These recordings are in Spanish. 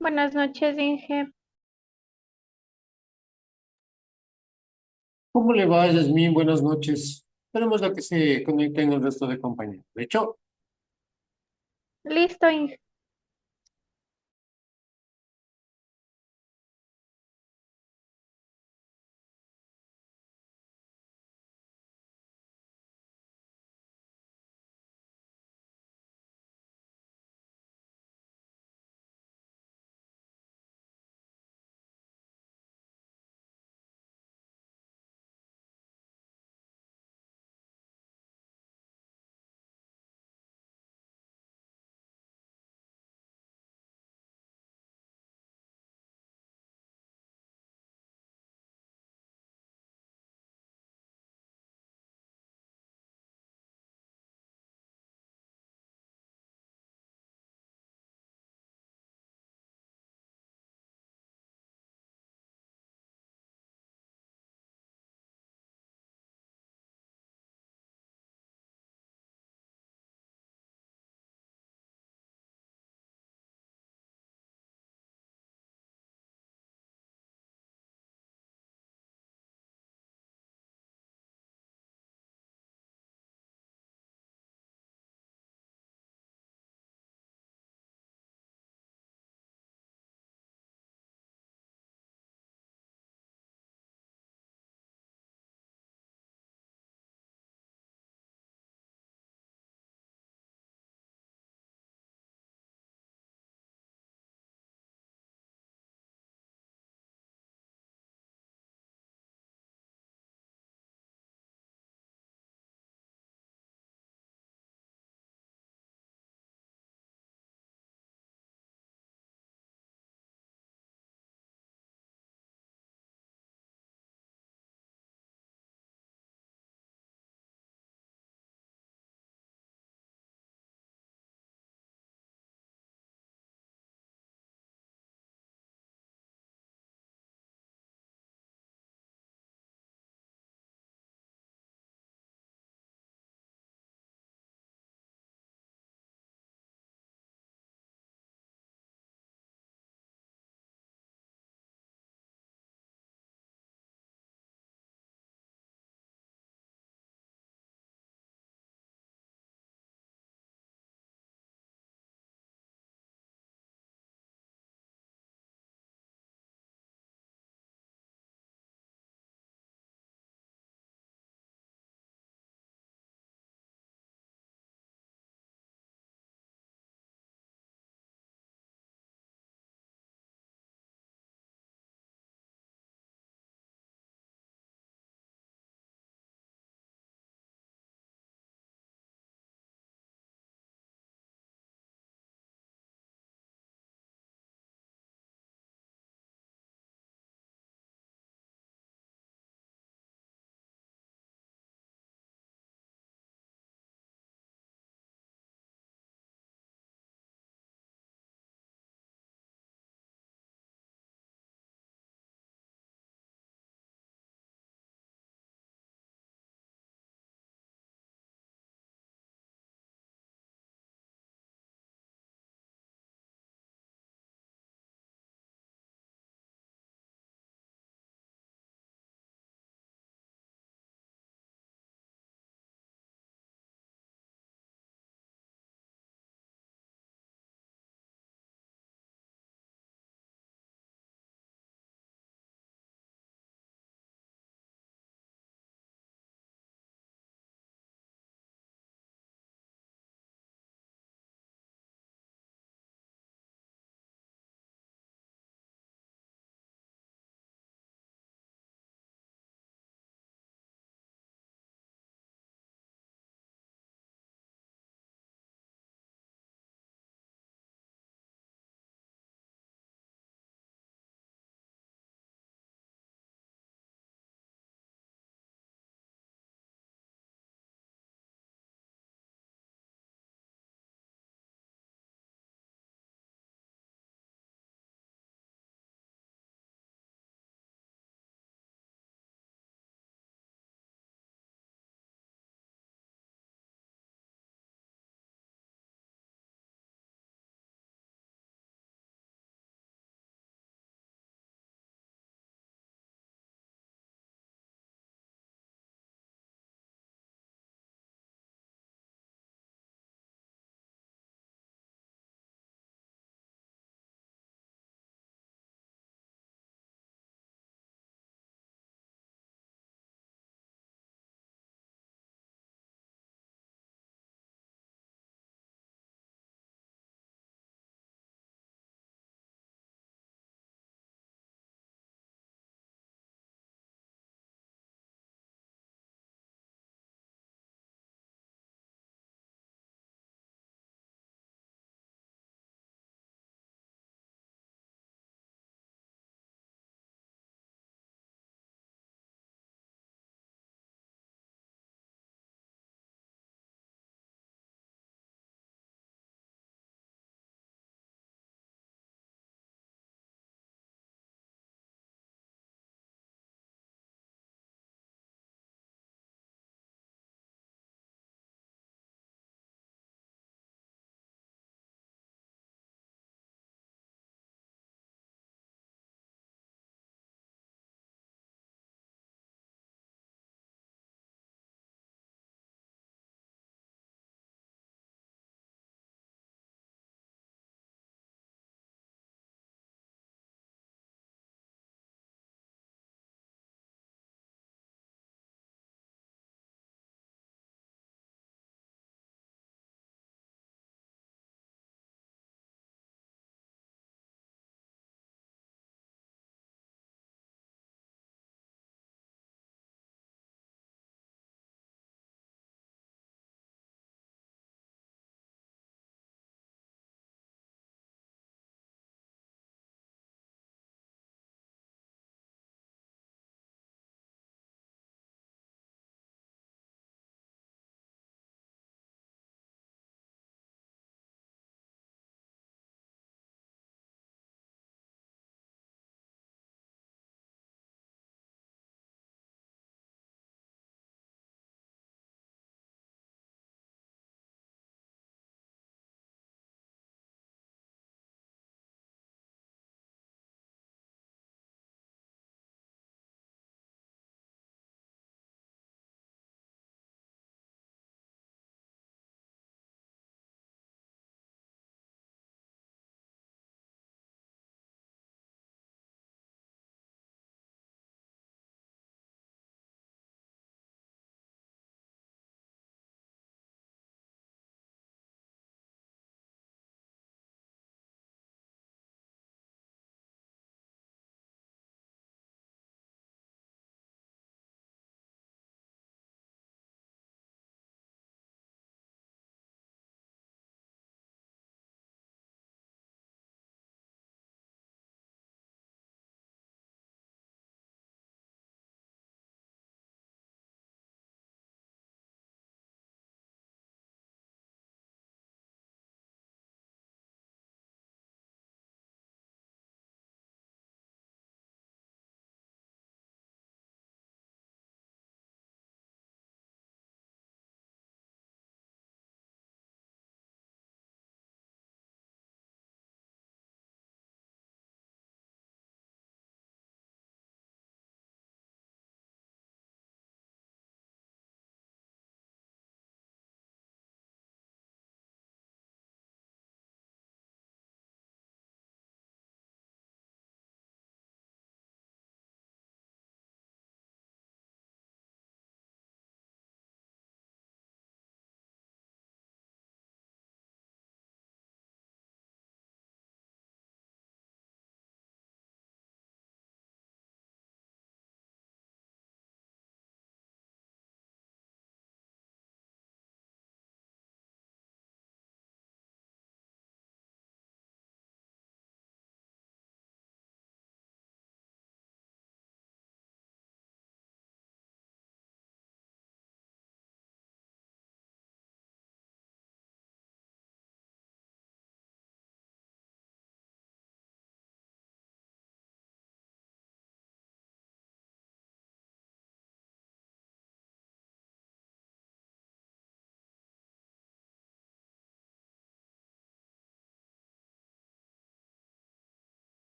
Buenas noches, Inge. ¿Cómo le va, Yasmín? Buenas noches. Esperemos a que se conecten el resto de compañeros. De hecho, Listo, Inge.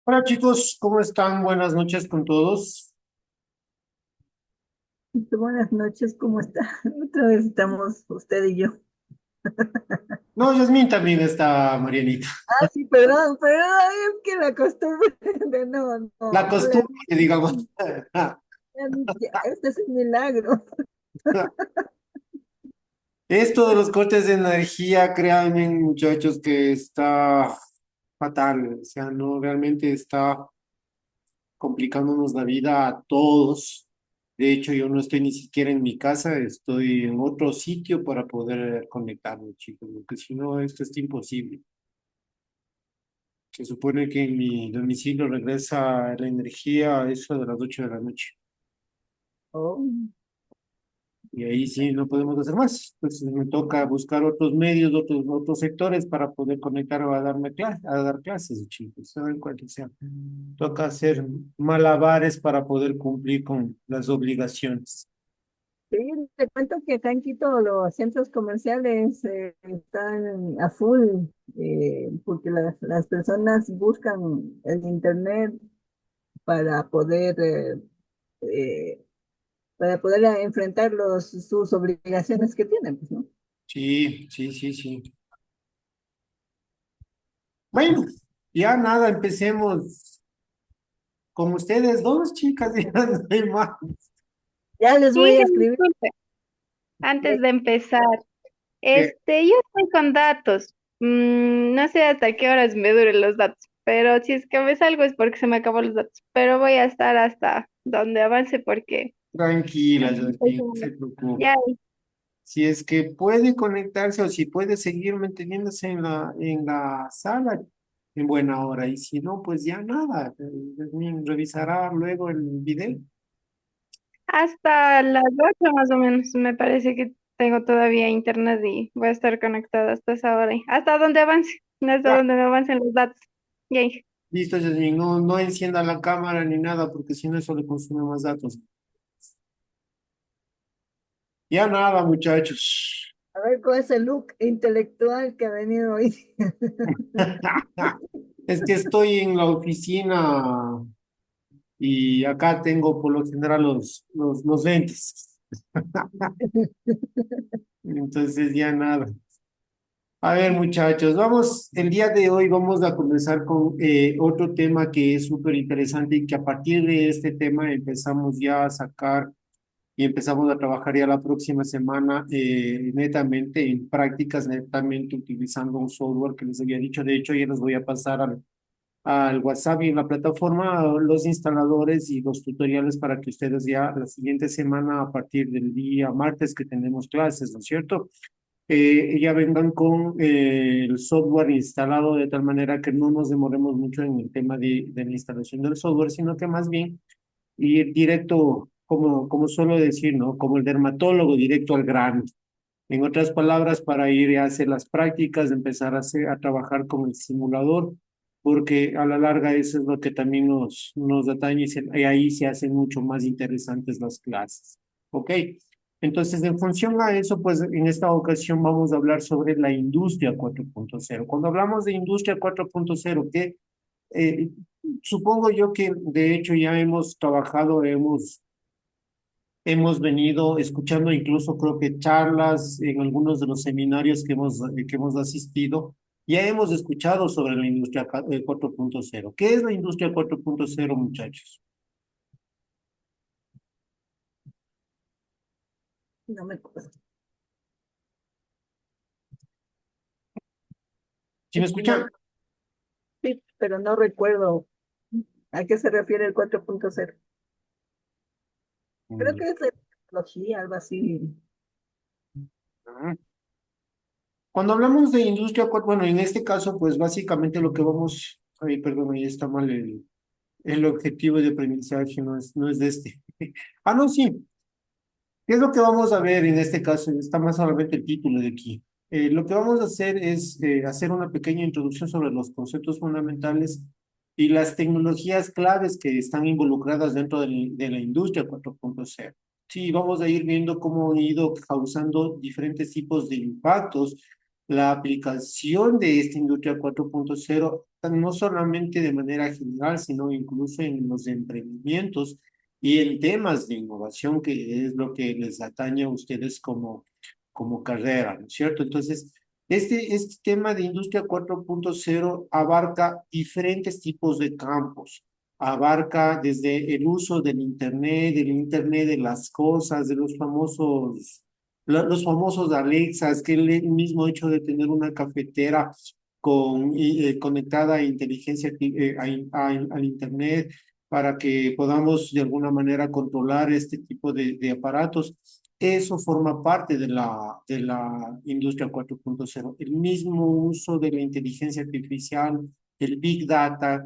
Hola chicos, ¿cómo están? Buenas noches con todos. Buenas noches, ¿cómo está? Otra vez estamos usted y yo. No, Yasmín también está, Marianita. Ah, sí, perdón, es que la costumbre de La no le costumbre, digamos. este es un milagro. Esto de los cortes de energía, créanme, muchachos, que está fatal. O sea, no realmente está complicándonos la vida a todos. De hecho, yo no estoy ni siquiera en mi casa, estoy en otro sitio para poder conectarme, chicos, porque si no, esto es imposible. Se supone que en mi domicilio regresa la energía a eso de las 8 de la noche. Oh, Y ahí sí no podemos hacer más. Entonces me toca buscar otros medios, otros sectores para poder conectar o a dar clases, chicos. ¿Saben cuál que sea? Toca hacer malabares para poder cumplir con las obligaciones. sí, te cuento que acá en Quito los centros comerciales están a full porque las personas buscan el internet para poder eh, enfrentar sus obligaciones que tienen, pues, ¿no? Sí, sí, sí, sí. Bueno, ya nada, empecemos con ustedes dos, chicas, ya no hay más. Ya les voy a Inge, escribir. disculpe, antes de empezar, Eh, yo estoy con datos. No sé hasta qué horas me duren los datos, pero si es que me salgo es porque se me acabó los datos. Pero voy a estar hasta donde avance porque Tranquila, estoy Jasmine, no se con- preocupe. ya, Si es que puede conectarse o si puede seguir manteniéndose en la sala en buena hora. Y si no, pues ya nada. Revisará luego el video. hasta las 8 más o menos. Me parece que tengo todavía internet y voy a estar conectada hasta esa hora. Hasta donde avance, hasta Ya, donde me avancen los datos. Ya, Inge. listo, Jasmine. No, no encienda la cámara ni nada, porque si no, eso le consume más datos. Ya nada, muchachos. A ver con ese look intelectual que ha venido hoy. Es que estoy en la oficina y acá tengo por lo general los lentes. Entonces ya nada. A ver, muchachos, el día de hoy vamos a comenzar con otro tema que es súper interesante y que a partir de este tema empezamos ya a sacar y empezamos a trabajar ya la próxima semana netamente en prácticas, netamente utilizando un software que les había dicho. De hecho, ya les voy a pasar al WhatsApp y en la plataforma los instaladores y los tutoriales para que ustedes ya la siguiente semana, a partir del día martes que tenemos clases, ¿no es cierto? Ya vengan con el software instalado de tal manera que no nos demoremos mucho en el tema de la instalación del software, sino que más bien ir directo, como suelo decir, ¿no? Como el dermatólogo, directo al grano. En otras palabras, para ir a hacer las prácticas, empezar a trabajar con el simulador, porque a la larga eso es lo que también nos atañe y ahí se hacen mucho más interesantes las clases. ¿Ok? Entonces, en función a eso, pues en esta ocasión vamos a hablar sobre la industria 4.0. Cuando hablamos de industria 4.0, ¿qué? Eh, supongo yo que de hecho ya hemos trabajado, hemos venido escuchando incluso creo que charlas en algunos de los seminarios que hemos asistido. Ya hemos escuchado sobre la industria 4.0. ¿Qué es la industria 4.0, muchachos? No me acuerdo. ¿Sí me No, escuchan? sí, pero no recuerdo a qué se refiere el 4.0. Creo Mm, que es de tecnología, algo así. ajá. Cuando hablamos de industria 4, bueno, en este caso, pues básicamente lo que vamos, ay, perdón, ahí está mal el objetivo de aprendizaje, no es de este. Ah, no, sí. ¿Qué es lo que vamos a ver en este caso? Está más solamente el título de aquí. Lo que vamos a hacer es hacer una pequeña introducción sobre los conceptos fundamentales y las tecnologías claves que están involucradas dentro de la industria 4.0. Sí, vamos a ir viendo cómo han ido causando diferentes tipos de impactos la aplicación de esta industria 4.0, no solamente de manera general, sino incluso en los emprendimientos y en temas de innovación, que es lo que les atañe a ustedes como carrera, ¿no es cierto? Entonces, este tema de industria 4.0 abarca diferentes tipos de campos. Abarca desde el uso del Internet de las cosas, de los famosos Alexas, que el mismo hecho de tener una cafetera conectada a al Internet para que podamos de alguna manera controlar este tipo de aparatos. Eso forma parte de la industria 4.0. El mismo uso de la inteligencia artificial, el Big Data,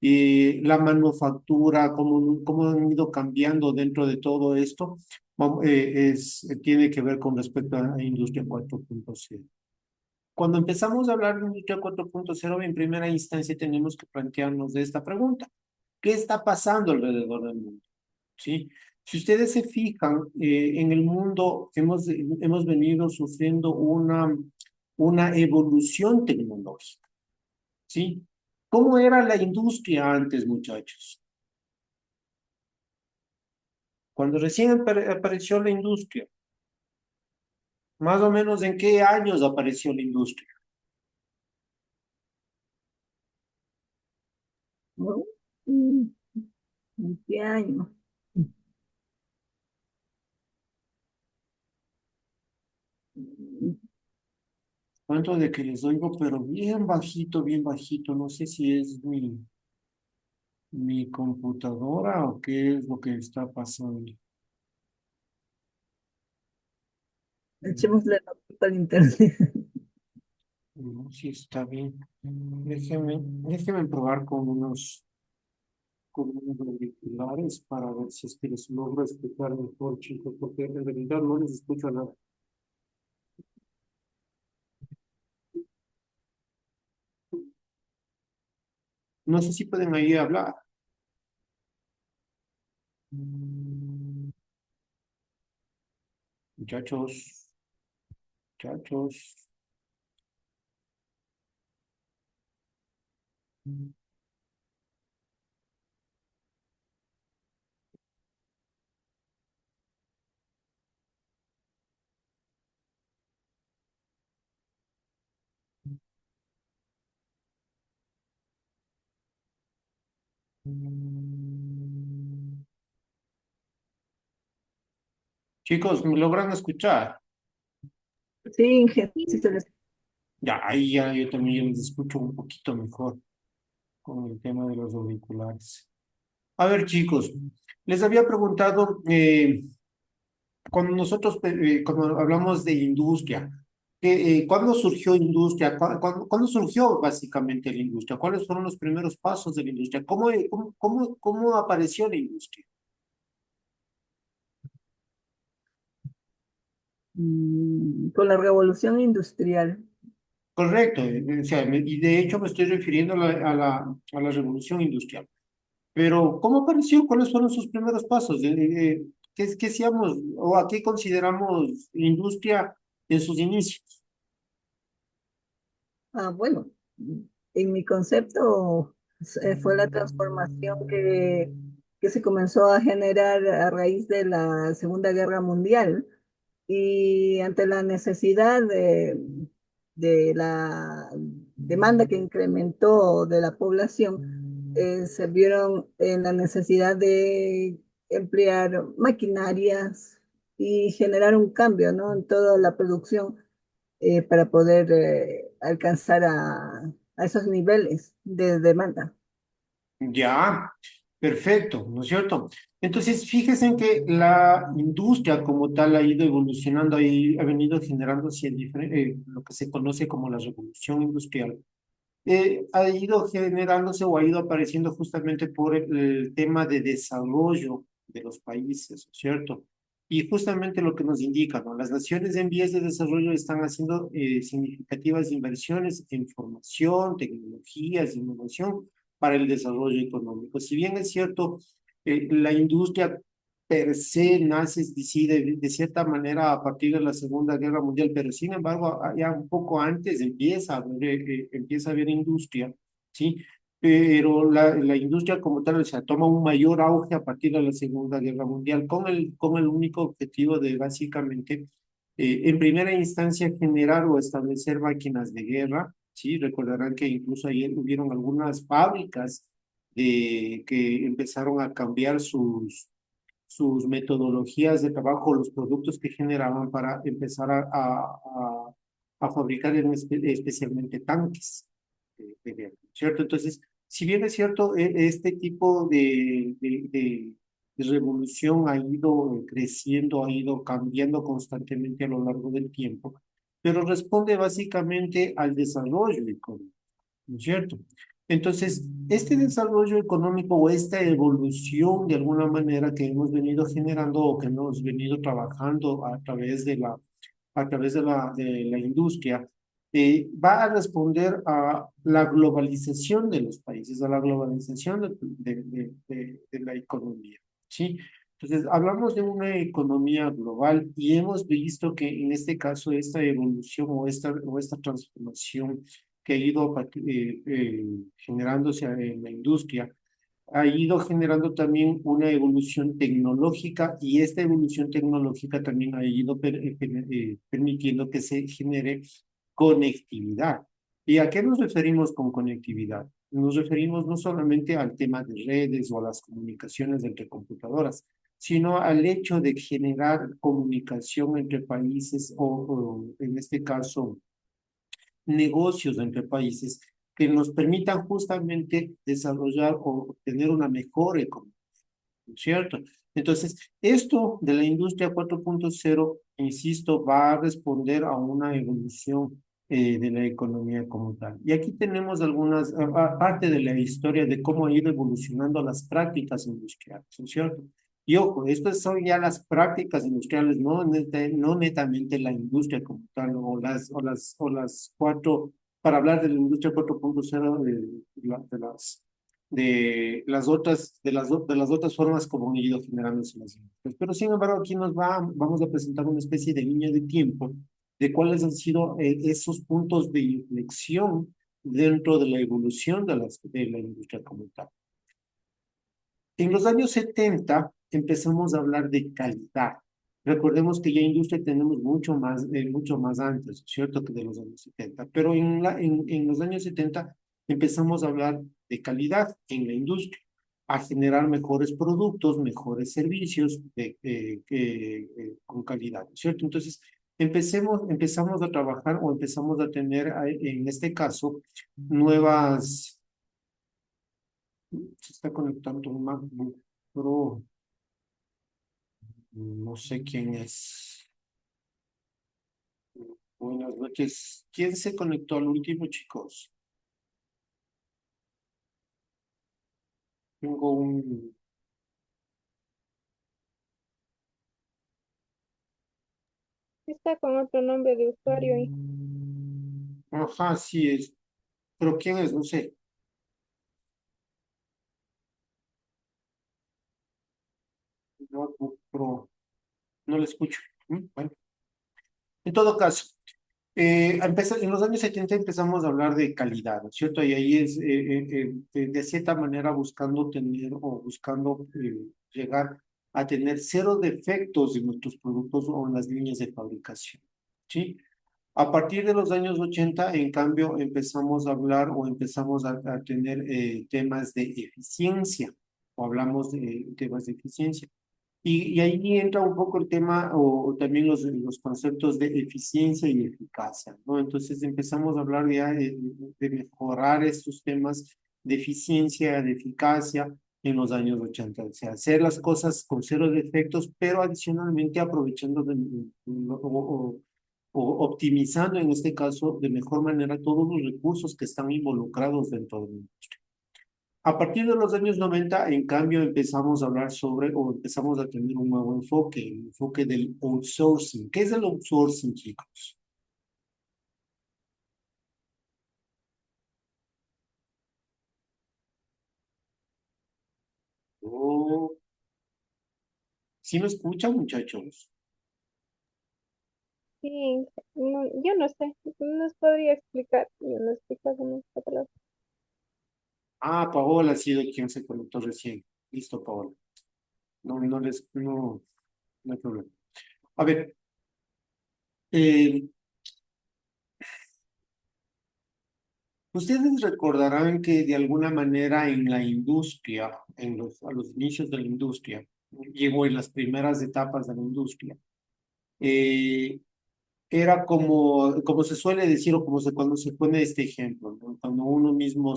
la manufactura, cómo han ido cambiando dentro de todo esto, tiene que ver con respecto a la industria 4.0. Cuando empezamos a hablar de industria 4.0, en primera instancia tenemos que plantearnos de esta pregunta: ¿qué está pasando alrededor del mundo? ¿Sí? Si ustedes se fijan, en el mundo hemos venido sufriendo una evolución tecnológica, ¿sí? ¿Cómo era la industria antes, muchachos? Cuando recién apareció la industria, más o menos en qué años apareció la industria. ¿no? Mm, ¿En qué año? Mm, Cuento de que les oigo, pero bien bajito. No sé si es mi computadora o qué es lo que está pasando. Echémosle la culpa al internet. No, sí está bien. Déjeme probar con unos auriculares para ver si es que les logro escuchar mejor, chicos, porque en realidad no les escucho nada. No sé si pueden ahí hablar. Muchachos, muchachos. Chicos, ¿me logran escuchar? Sí, sí se les... Ya, ahí ya yo también les escucho un poquito mejor con el tema de los auriculares. A ver, chicos, les había preguntado, cuando hablamos de industria, ¿cuándo surgió industria? ¿Cuándo surgió básicamente la industria? ¿Cuáles fueron los primeros pasos de la industria? ¿Cómo apareció la industria? Con la revolución industrial. Correcto, o sea, y de hecho me estoy refiriendo a la revolución industrial. Pero, ¿cómo apareció? ¿Cuáles fueron sus primeros pasos? ¿Qué hacíamos o a qué consideramos industria en sus inicios? Bueno, en mi concepto fue la transformación que se comenzó a generar a raíz de la Segunda Guerra Mundial y ante la necesidad de la demanda que incrementó de la población, se vieron en la necesidad de emplear maquinarias y generar un cambio, ¿no? En toda la producción para poder alcanzar a esos niveles de demanda. Ya, perfecto, ¿no es cierto? Entonces, fíjense en que la industria como tal ha ido evolucionando y ha venido generándose lo que se conoce como la revolución industrial. Ha ido generándose o ha ido apareciendo justamente por el tema de desarrollo de los países, ¿cierto? Y justamente lo que nos indica, ¿no? Las naciones en vías de desarrollo están haciendo significativas inversiones en formación, tecnologías, innovación para el desarrollo económico. Si bien es cierto, la industria per se nace, sí, de cierta manera a partir de la Segunda Guerra Mundial, pero sin embargo, ya un poco antes empieza a haber industria, ¿sí? Pero la industria como tal, o sea, toma un mayor auge a partir de la Segunda Guerra Mundial, con el único objetivo de básicamente, en primera instancia, generar o establecer máquinas de guerra, ¿sí? Recordarán que incluso ayer hubieron algunas fábricas que empezaron a cambiar sus metodologías de trabajo, los productos que generaban para empezar a fabricar especialmente tanques de guerra, ¿cierto? Entonces, si bien es cierto, este tipo de revolución ha ido creciendo, ha ido cambiando constantemente a lo largo del tiempo, pero responde básicamente al desarrollo económico, ¿no es cierto? Entonces, este desarrollo económico o esta evolución de alguna manera que hemos venido generando o que hemos venido trabajando a través de la industria, va a responder a la globalización de los países, a la globalización de la economía, ¿sí? Entonces, hablamos de una economía global y hemos visto que en este caso esta evolución o esta transformación que ha ido generándose en la industria, ha ido generando también una evolución tecnológica y esta evolución tecnológica también ha ido permitiendo que se genere conectividad. ¿Y a qué nos referimos con conectividad? Nos referimos no solamente al tema de redes o a las comunicaciones entre computadoras, sino al hecho de generar comunicación entre países o en este caso, negocios entre países que nos permitan justamente desarrollar o tener una mejor economía, ¿no es cierto? Entonces, esto de la industria 4.0, insisto, va a responder a una evolución de la economía como tal. Y aquí tenemos algunas, parte de la historia de cómo ha ido evolucionando las prácticas industriales, ¿no es cierto? Y ojo, estas son ya las prácticas industriales, no netamente la industria como tal, o las cuatro, para hablar de la industria 4.0, de las otras formas como han ido generándose las industrias. Pero sin embargo, aquí vamos a presentar una especie de línea de tiempo de cuáles han sido esos puntos de inflexión dentro de la evolución de la industria como tal. En los años 70 empezamos a hablar de calidad. Recordemos que ya industria tenemos mucho más antes, ¿cierto? Que de los años 70. Pero en los años 70 empezamos a hablar de calidad en la industria, a generar mejores productos, mejores servicios con calidad, ¿cierto? Entonces, empezamos a trabajar o empezamos a tener, en este caso, nuevas. Se está conectando un MacBook Pro. No sé quién es. Buenas noches. ¿Quién se conectó al último, chicos? Tengo un... Está con otro nombre de usuario y Ajá, sí es. ¿Pero quién es? No sé. MacBook Pro. No le escucho. Bueno, en todo caso, en los años 70 empezamos a hablar de calidad, ¿no es cierto? Y ahí es, de cierta manera, buscando tener o buscando llegar a tener cero defectos en nuestros productos o en las líneas de fabricación, ¿sí? A partir de los años 80, en cambio, empezamos a hablar o empezamos a tener temas de eficiencia, o hablamos de temas de eficiencia. Y ahí entra un poco el tema o también los conceptos de eficiencia y eficacia, ¿no? Entonces empezamos a hablar ya de mejorar estos temas de eficiencia, de eficacia en los años 80, o sea, hacer las cosas con cero defectos, pero adicionalmente aprovechando o optimizando en este caso de mejor manera todos los recursos que están involucrados dentro de la industria. A partir de los años 90, en cambio, empezamos a hablar sobre, o empezamos a tener un nuevo enfoque, el enfoque del outsourcing. ¿Qué es el outsourcing, chicos? Oh, ¿Sí me escuchan, muchachos? Sí, yo no sé, nos podría explicar, yo no explico cómo está la- Ah, Paola ha sido quien se conectó recién. Listo, Paola. No hay problema. A ver, eh, ustedes recordarán que de alguna manera en la industria, a los inicios de la industria, llegó en las primeras etapas de la industria, eh, era como se suele decir o cuando se pone este ejemplo, ¿no? Cuando uno mismo,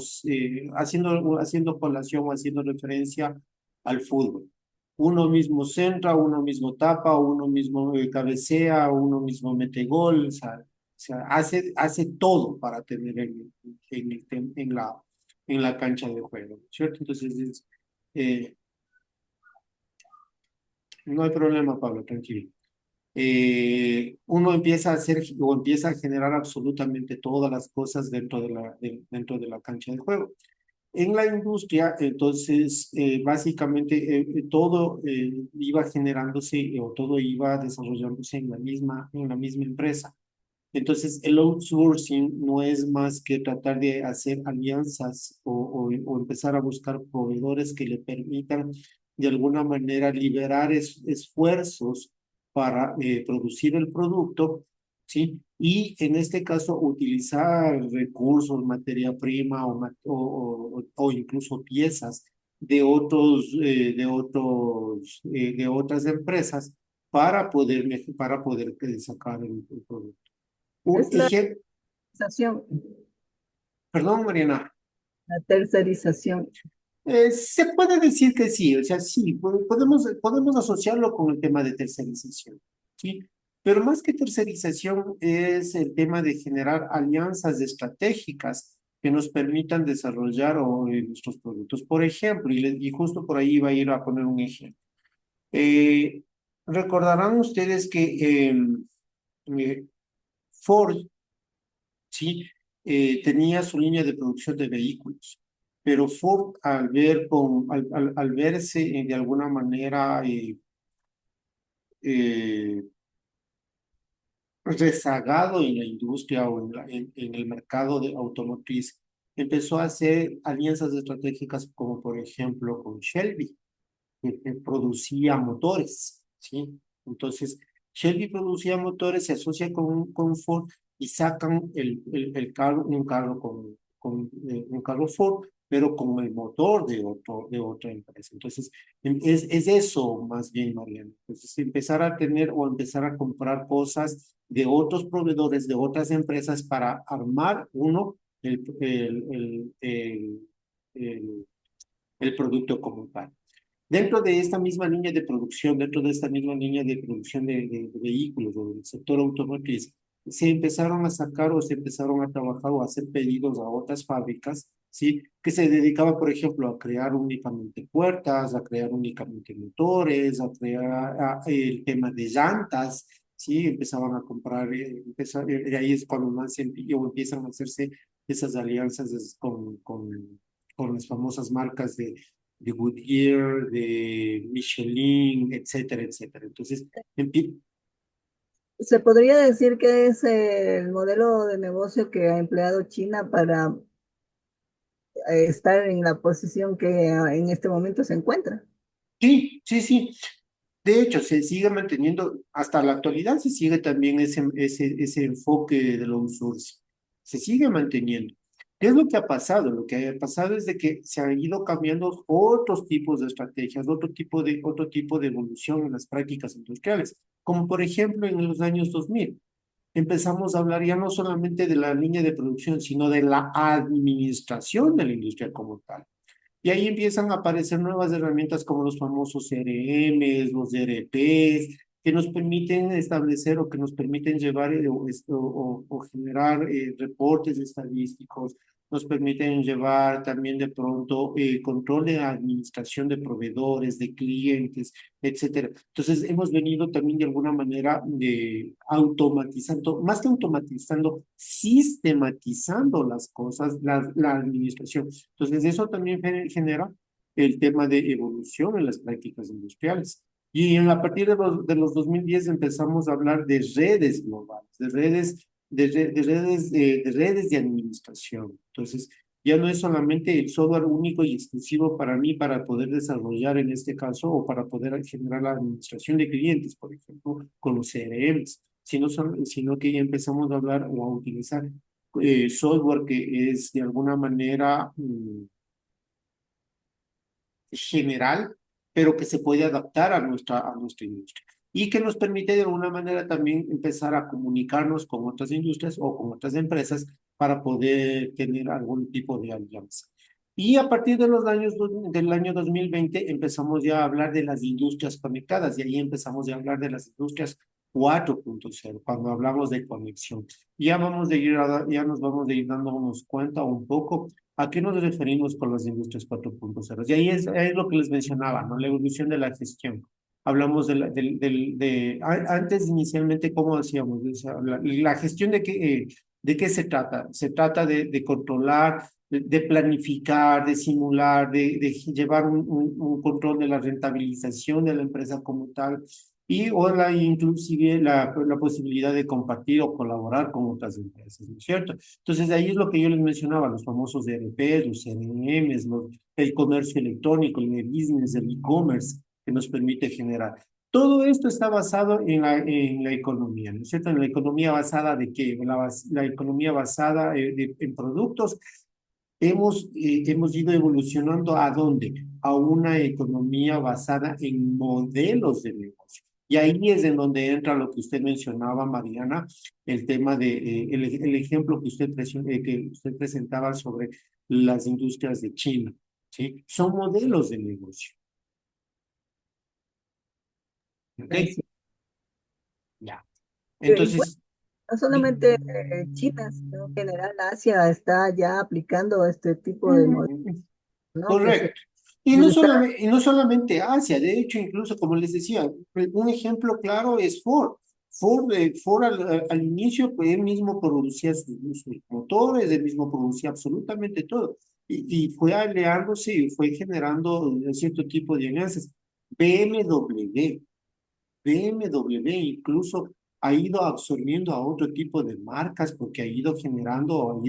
haciendo colación o haciendo referencia al fútbol. Uno mismo centra, uno mismo tapa, uno mismo cabecea, uno mismo mete gol, o sea, hace todo para tener en la cancha de juego, ¿cierto? Entonces, eh, no hay problema, Pablo, tranquilo. Uno empieza a hacer o empieza a generar absolutamente todas las cosas dentro de la cancha de juego. En la industria, entonces, básicamente todo iba generándose o todo iba desarrollándose en la misma empresa. Entonces, el outsourcing no es más que tratar de hacer alianzas o empezar a buscar proveedores que le permitan de alguna manera liberar esfuerzos para producir el producto, ¿sí? Y en este caso, utilizar recursos, materia prima o incluso piezas de otras empresas para poder sacar el producto. Un Es la ejemplo, tercerización, perdón, Mariana, la tercerización. se puede decir que sí, o sea, sí, podemos asociarlo con el tema de tercerización, ¿sí? Pero más que tercerización es el tema de generar alianzas estratégicas que nos permitan desarrollar nuestros productos. Por ejemplo, y justo por ahí iba a ir a poner un ejemplo. Eh, Recordarán ustedes que eh, Ford, ¿sí? Tenía su línea de producción de vehículos, pero Ford al verse de alguna manera eh, rezagado en la industria o en el mercado de automotriz, empezó a hacer alianzas estratégicas como por ejemplo con Shelby, que producía motores, ¿sí? Entonces, Shelby producía motores, se asocia con Ford y sacan el carro, un carro Ford, pero con el motor de otra empresa. Entonces, es eso más bien, Mariana. Entonces, empezar a tener o empezar a comprar cosas de otros proveedores, de otras empresas para armar el, el producto como tal. Dentro de esta misma línea de producción, dentro de esta misma línea de producción de vehículos o del sector automotriz, se empezaron a sacar o se empezaron a trabajar o a hacer pedidos a otras fábricas, ¿sí? Que se dedicaban, por ejemplo, a crear únicamente puertas, a crear únicamente motores, el tema de llantas, ¿sí? Empezaban a comprar, y ahí es cuando o empiezan a hacerse esas alianzas con las famosas marcas de Goodyear, de Michelin, etcétera, etcétera. Entonces, Se podría decir que es el modelo de negocio que ha empleado China para estar en la posición que en este momento se encuentra. sí, sí, sí. De hecho, se sigue manteniendo, hasta la actualidad se sigue también ese enfoque del outsourcing. Se sigue manteniendo. ¿Qué es lo que ha pasado? Lo que ha pasado es de que se han ido cambiando otros tipos de estrategias, otro tipo de evolución en las prácticas industriales, como por ejemplo en los años 2000 empezamos a hablar ya no solamente de la línea de producción, sino de la administración de la industria como tal. Y ahí empiezan a aparecer nuevas herramientas como los famosos CRMs, los ERPs, que nos permiten establecer o que nos permiten llevar o generar reportes estadísticos, nos permiten llevar también de pronto control de administración de proveedores, de clientes, etcétera. Entonces hemos venido también de alguna manera automatizando, más que automatizando, sistematizando las cosas, la administración. Entonces eso también genera el tema de evolución en las prácticas industriales. Y a partir de los 2010 empezamos a hablar de redes globales, de redes de administración. Entonces, ya no es solamente el software único y exclusivo para mí para poder desarrollar en este caso o para poder generar la administración de clientes, por ejemplo, con los CRMs, sino que ya empezamos a hablar o a utilizar software que es de alguna manera general, pero que se puede adaptar a nuestra industria y que nos permite de alguna manera también empezar a comunicarnos con otras industrias o con otras empresas para poder tener algún tipo de alianza. Y a partir de los años del año 2020 empezamos ya a hablar de las industrias conectadas y ahí empezamos ya a hablar de las industrias 4.0 cuando hablamos de conexión. Ya nos vamos a ir dándonos cuenta un poco ¿a qué nos referimos con las industrias 4.0? Y ahí es lo que les mencionaba, ¿no? La evolución de la gestión. Hablamos antes inicialmente, ¿cómo decíamos? O sea, la gestión de qué se trata. Se trata de controlar, de planificar, de simular, de llevar un control de la rentabilización de la empresa como tal y o inclusive la posibilidad de compartir o colaborar con otras empresas, ¿no es cierto? Entonces, ahí es lo que yo les mencionaba, los famosos ERPs, los CRMs, el comercio electrónico, el e-business, el e-commerce, que nos permite generar. Todo esto está basado en la economía, ¿no es cierto? En la economía basada de qué? La economía basada en productos. Hemos ido evolucionando ¿a dónde? A una economía basada en modelos de negocio. Y ahí es en donde entra lo que usted mencionaba, Mariana, el tema el ejemplo que usted presentaba sobre las industrias de China, ¿sí? Son modelos de negocio, ¿ok? Así. Ya. Y bueno, Entonces, no di- solamente China, sino en general Asia está ya aplicando este tipo de modelos, mm, ¿no? Que correcto. les está Y no solamente Asia, de hecho, incluso como les decía, un ejemplo claro es Ford. Ford al inicio, pues él mismo producía sus motores, él mismo producía absolutamente todo. Y fue aliándose y fue generando un cierto tipo de alianzas. BMW, BMW incluso ha ido absorbiendo a otro tipo de marcas porque ha ido generando,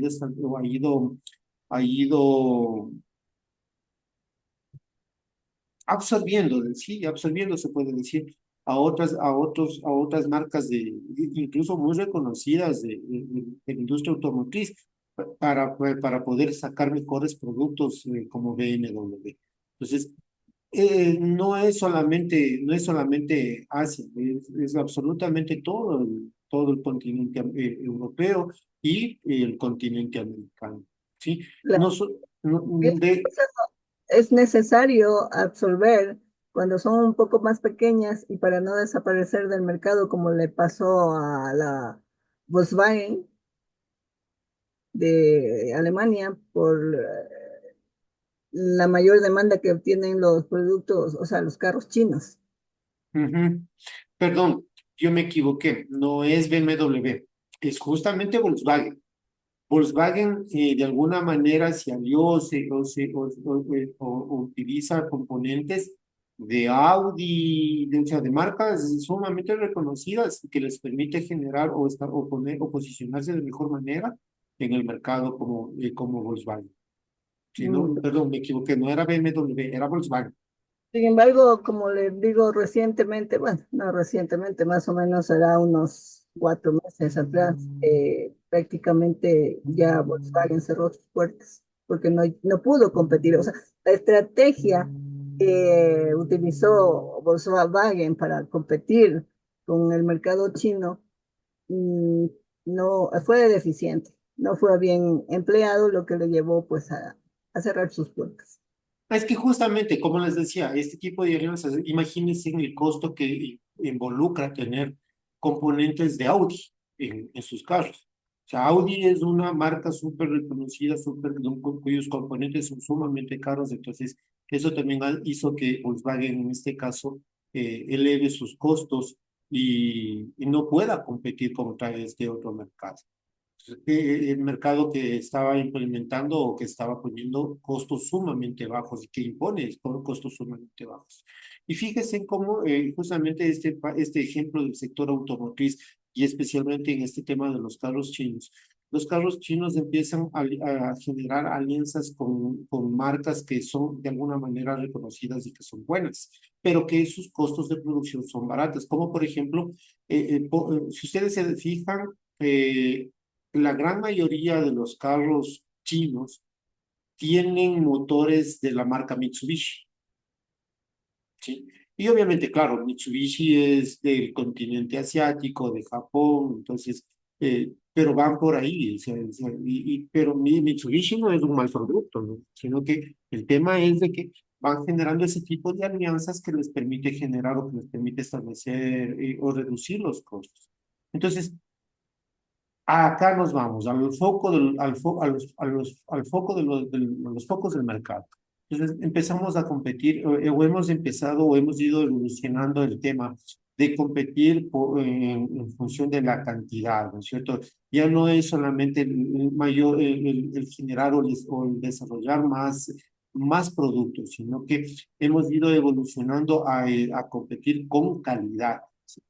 ha ido absorbiendo, sí, absorbiendo se puede decir a otras marcas incluso muy reconocidas de la industria automotriz para poder sacar mejores productos como BMW. Entonces, no es solamente Asia, es absolutamente todo el continente europeo y el continente americano, ¿sí? la- No, so- no- de, eso es necesario absorber cuando son un poco más pequeñas y para no desaparecer del mercado como le pasó a la Volkswagen de Alemania por la mayor demanda que obtienen los productos, o sea, los carros chinos. Ujú. Perdón, yo me equivoqué, no es BMW, es justamente Volkswagen. Volkswagen de alguna manera se alió o utiliza componentes de Audi, o sea, de marcas sumamente reconocidas que les permite generar o posicionarse de mejor manera en el mercado como Volkswagen. Si no, Mm. perdón, me equivoqué, no era BMW, era Volkswagen. Sin embargo, como les digo recientemente, bueno, no recientemente, más o menos será unos 4 meses atrás, prácticamente ya Volkswagen cerró sus puertas porque no pudo competir. O sea, la estrategia que utilizó Volkswagen para competir con el mercado chino mm, no fue deficiente, no fue bien empleado, lo que le llevó pues a cerrar sus puertas. Es que justamente, como les decía, este tipo de alianzas, imagínense en el costo que involucra tener componentes de Audi en sus carros. O sea, Audi es una marca súper reconocida, cuyos componentes son sumamente caros, entonces eso también hizo que Volkswagen en este caso eleve sus costos y no pueda competir contra este otro mercado. el mercado que estaba implementando o que estaba poniendo costos sumamente bajos y que impone costos sumamente bajos. Y fíjese en cómo justamente este ejemplo del sector automotriz y especialmente en este tema de los carros chinos empiezan a generar alianzas con marcas que son de alguna manera reconocidas y que son buenas, pero que sus costos de producción son baratos, como por ejemplo, si ustedes se fijan, la gran mayoría de los carros chinos tienen motores de la marca Mitsubishi, ¿sí? Y obviamente, claro, Mitsubishi es del continente asiático, de Japón, entonces, pero van por ahí, pero Mitsubishi no es un mal producto, ¿no? Sino que el tema es de que van generando ese tipo de alianzas que les permite generar o que les permite establecer o reducir los costos. Entonces, acá nos vamos, al foco, al foco de los focos del mercado. Entonces empezamos a competir, o hemos empezado o hemos ido evolucionando el tema de competir en función de la cantidad, ¿no es cierto? Ya no es solamente el mayor, el generar o el desarrollar más productos, sino que hemos ido evolucionando a competir con calidad.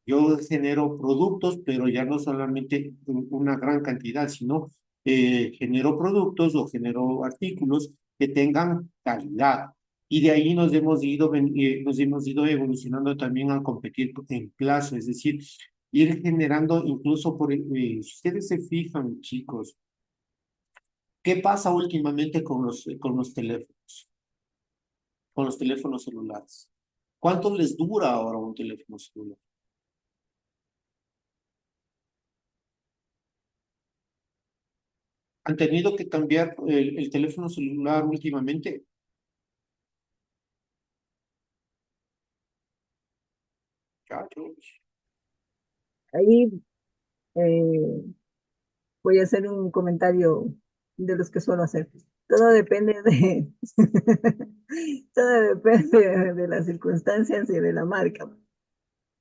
Yo genero productos, pero ya no solamente una gran cantidad, sino genero productos o genero artículos que tengan calidad. Y de ahí nos hemos ido evolucionando también al competir en plazo, es decir, ir generando incluso si ustedes se fijan, chicos, ¿qué pasa últimamente con los teléfonos celulares? ¿Cuánto les dura ahora un teléfono celular? ¿Han tenido que cambiar el teléfono celular últimamente? Muchachos. Ahí eh, voy a hacer un comentario de los que suelo hacer. Todo depende de, todo depende de las circunstancias y de la marca.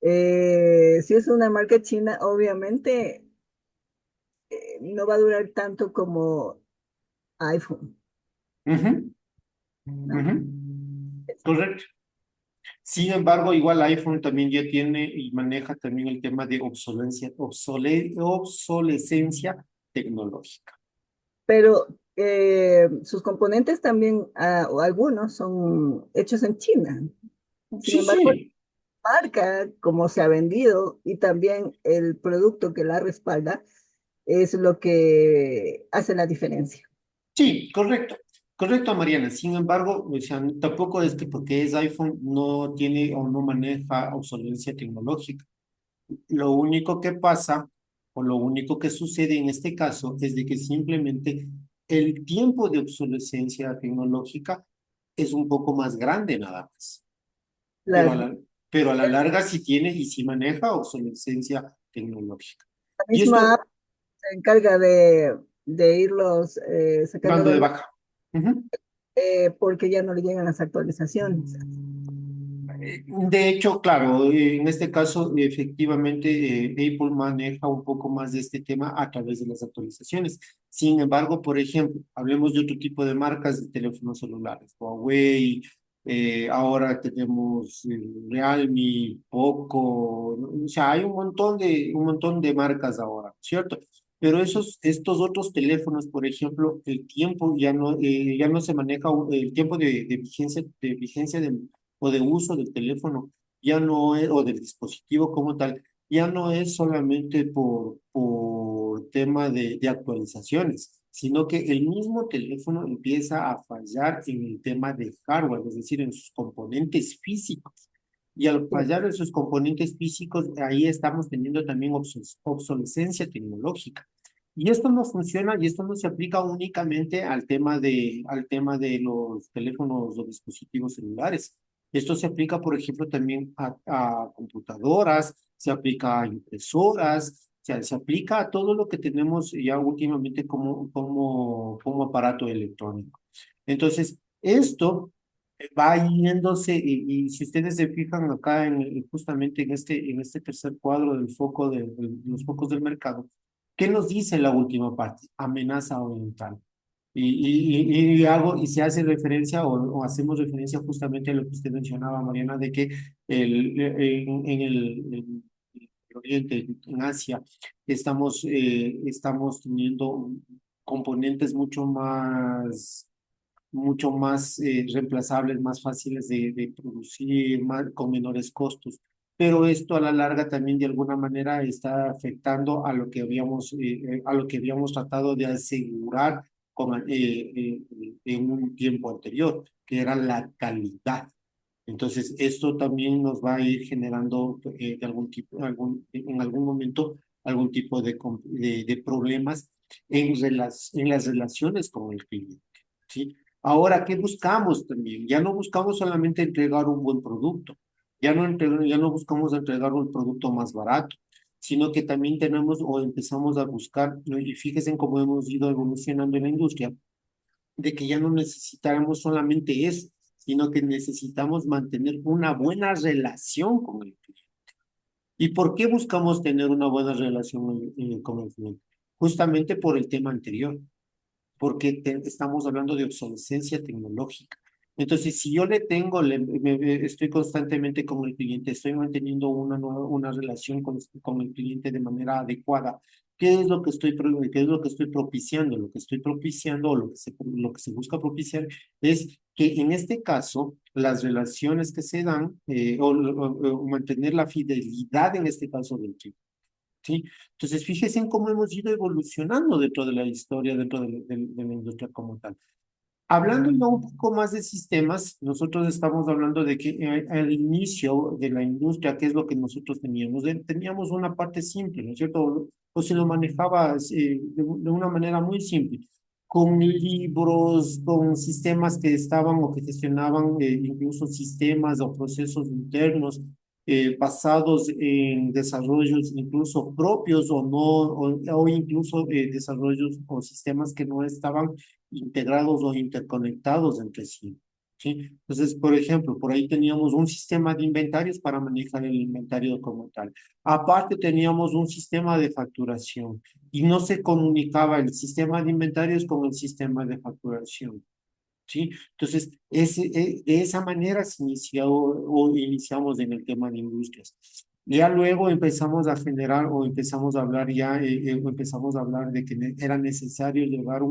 Si es una marca china, obviamente no va a durar tanto como iPhone, Ujú, ¿no? ujú, correcto. Sin embargo, igual iPhone también ya tiene y maneja también el tema de obsolescencia tecnológica. Pero sus componentes también, o algunos, son hechos en China. Sin Sí, embargo, sí, marca, como se ha vendido y también el producto que la respalda es lo que hace la diferencia. sí, correcto. Correcto, Mariana. Sin embargo, o sea, tampoco es que porque es iPhone no tiene o no maneja obsolescencia tecnológica. Lo único que pasa o lo único que sucede en este caso es de que simplemente el tiempo de obsolescencia tecnológica es un poco más grande nada más, pero Claro, pero a la larga sí tiene y sí maneja obsolescencia tecnológica. la Y misma esto app se encarga de irlos sacando dando del de mercado baja. Ujú. porque ya no le llegan las actualizaciones. De hecho, claro, en este caso, efectivamente, Apple maneja un poco más de este tema a través de las actualizaciones. Sin embargo, por ejemplo, hablemos de otro tipo de marcas de teléfonos celulares, Huawei, ahora tenemos Realme, Poco, ¿no? O sea, hay un montón de marcas ahora, ¿cierto? Pero estos otros teléfonos, por ejemplo, el tiempo ya no se maneja, el tiempo de vigencia o de uso del teléfono, ya no es, o del dispositivo como tal, ya no es solamente por tema de actualizaciones, sino que el mismo teléfono empieza a fallar en el tema de hardware, es decir, en sus componentes físicos. Y al Sí, fallar en sus componentes físicos, ahí estamos teniendo también obsolescencia tecnológica. Y esto no funciona y esto no se aplica únicamente al tema de los teléfonos o dispositivos celulares. Esto se aplica, por ejemplo, también a computadoras, se aplica a impresoras, o sea, se aplica a todo lo que tenemos ya últimamente como aparato electrónico. Entonces, esto va yéndose y si ustedes se fijan acá justamente en este tercer cuadro del foco de los focos del mercado, ¿Qué nos dice la última parte? Amenaza oriental. Y se hace referencia o hacemos referencia justamente a lo que usted mencionaba, Mariana, de que en el Oriente, en Asia, estamos teniendo componentes mucho más reemplazables, más fáciles de producir, con menores costos. Pero esto a la larga también de alguna manera está afectando a lo que habíamos tratado de asegurar en un tiempo anterior, que era la calidad. Entonces, esto también nos va a ir generando en algún momento algún tipo de problemas en las relaciones con el cliente. ¿Sí? Ahora, ¿qué buscamos también? Ya no buscamos solamente entregar un buen producto, ya no buscamos entregar un producto más barato, sino que también tenemos o empezamos a buscar, ¿no? Y fíjense en cómo hemos ido evolucionando en la industria, de que ya no necesitamos solamente eso, sino que necesitamos mantener una buena relación con el cliente. ¿Y por qué buscamos tener una buena relación con el cliente? Justamente por el tema anterior, porque estamos hablando de obsolescencia tecnológica. Entonces, si yo estoy constantemente con el cliente, estoy manteniendo una relación con el cliente de manera adecuada, ¿qué es lo que qué es lo que estoy propiciando? Lo que estoy propiciando o lo que se busca propiciar es que en este caso, las relaciones que se dan o mantener la fidelidad en este caso del cliente. ¿Sí? Entonces, fíjense en cómo hemos ido evolucionando dentro de la historia, dentro de la industria como tal. Hablando ya un poco más de sistemas, nosotros estamos hablando de que al inicio de la industria, ¿qué es lo que nosotros teníamos? Teníamos una parte simple, ¿no es cierto? O se lo manejaba de una manera muy simple, con libros, con sistemas que estaban o que gestionaban incluso sistemas o procesos internos basados en desarrollos incluso propios o no, o incluso desarrollos o sistemas que no estaban integrados o interconectados entre sí. ¿Sí? Entonces, por ejemplo, por ahí teníamos un sistema de inventarios para manejar el inventario como tal. Aparte teníamos un sistema de facturación y no se comunicaba el sistema de inventarios con el sistema de facturación. ¿Sí? Entonces, de esa manera se inició o iniciamos en el tema de industrias. Ya luego empezamos a generar o empezamos a hablar o empezamos a hablar de que era necesario llevar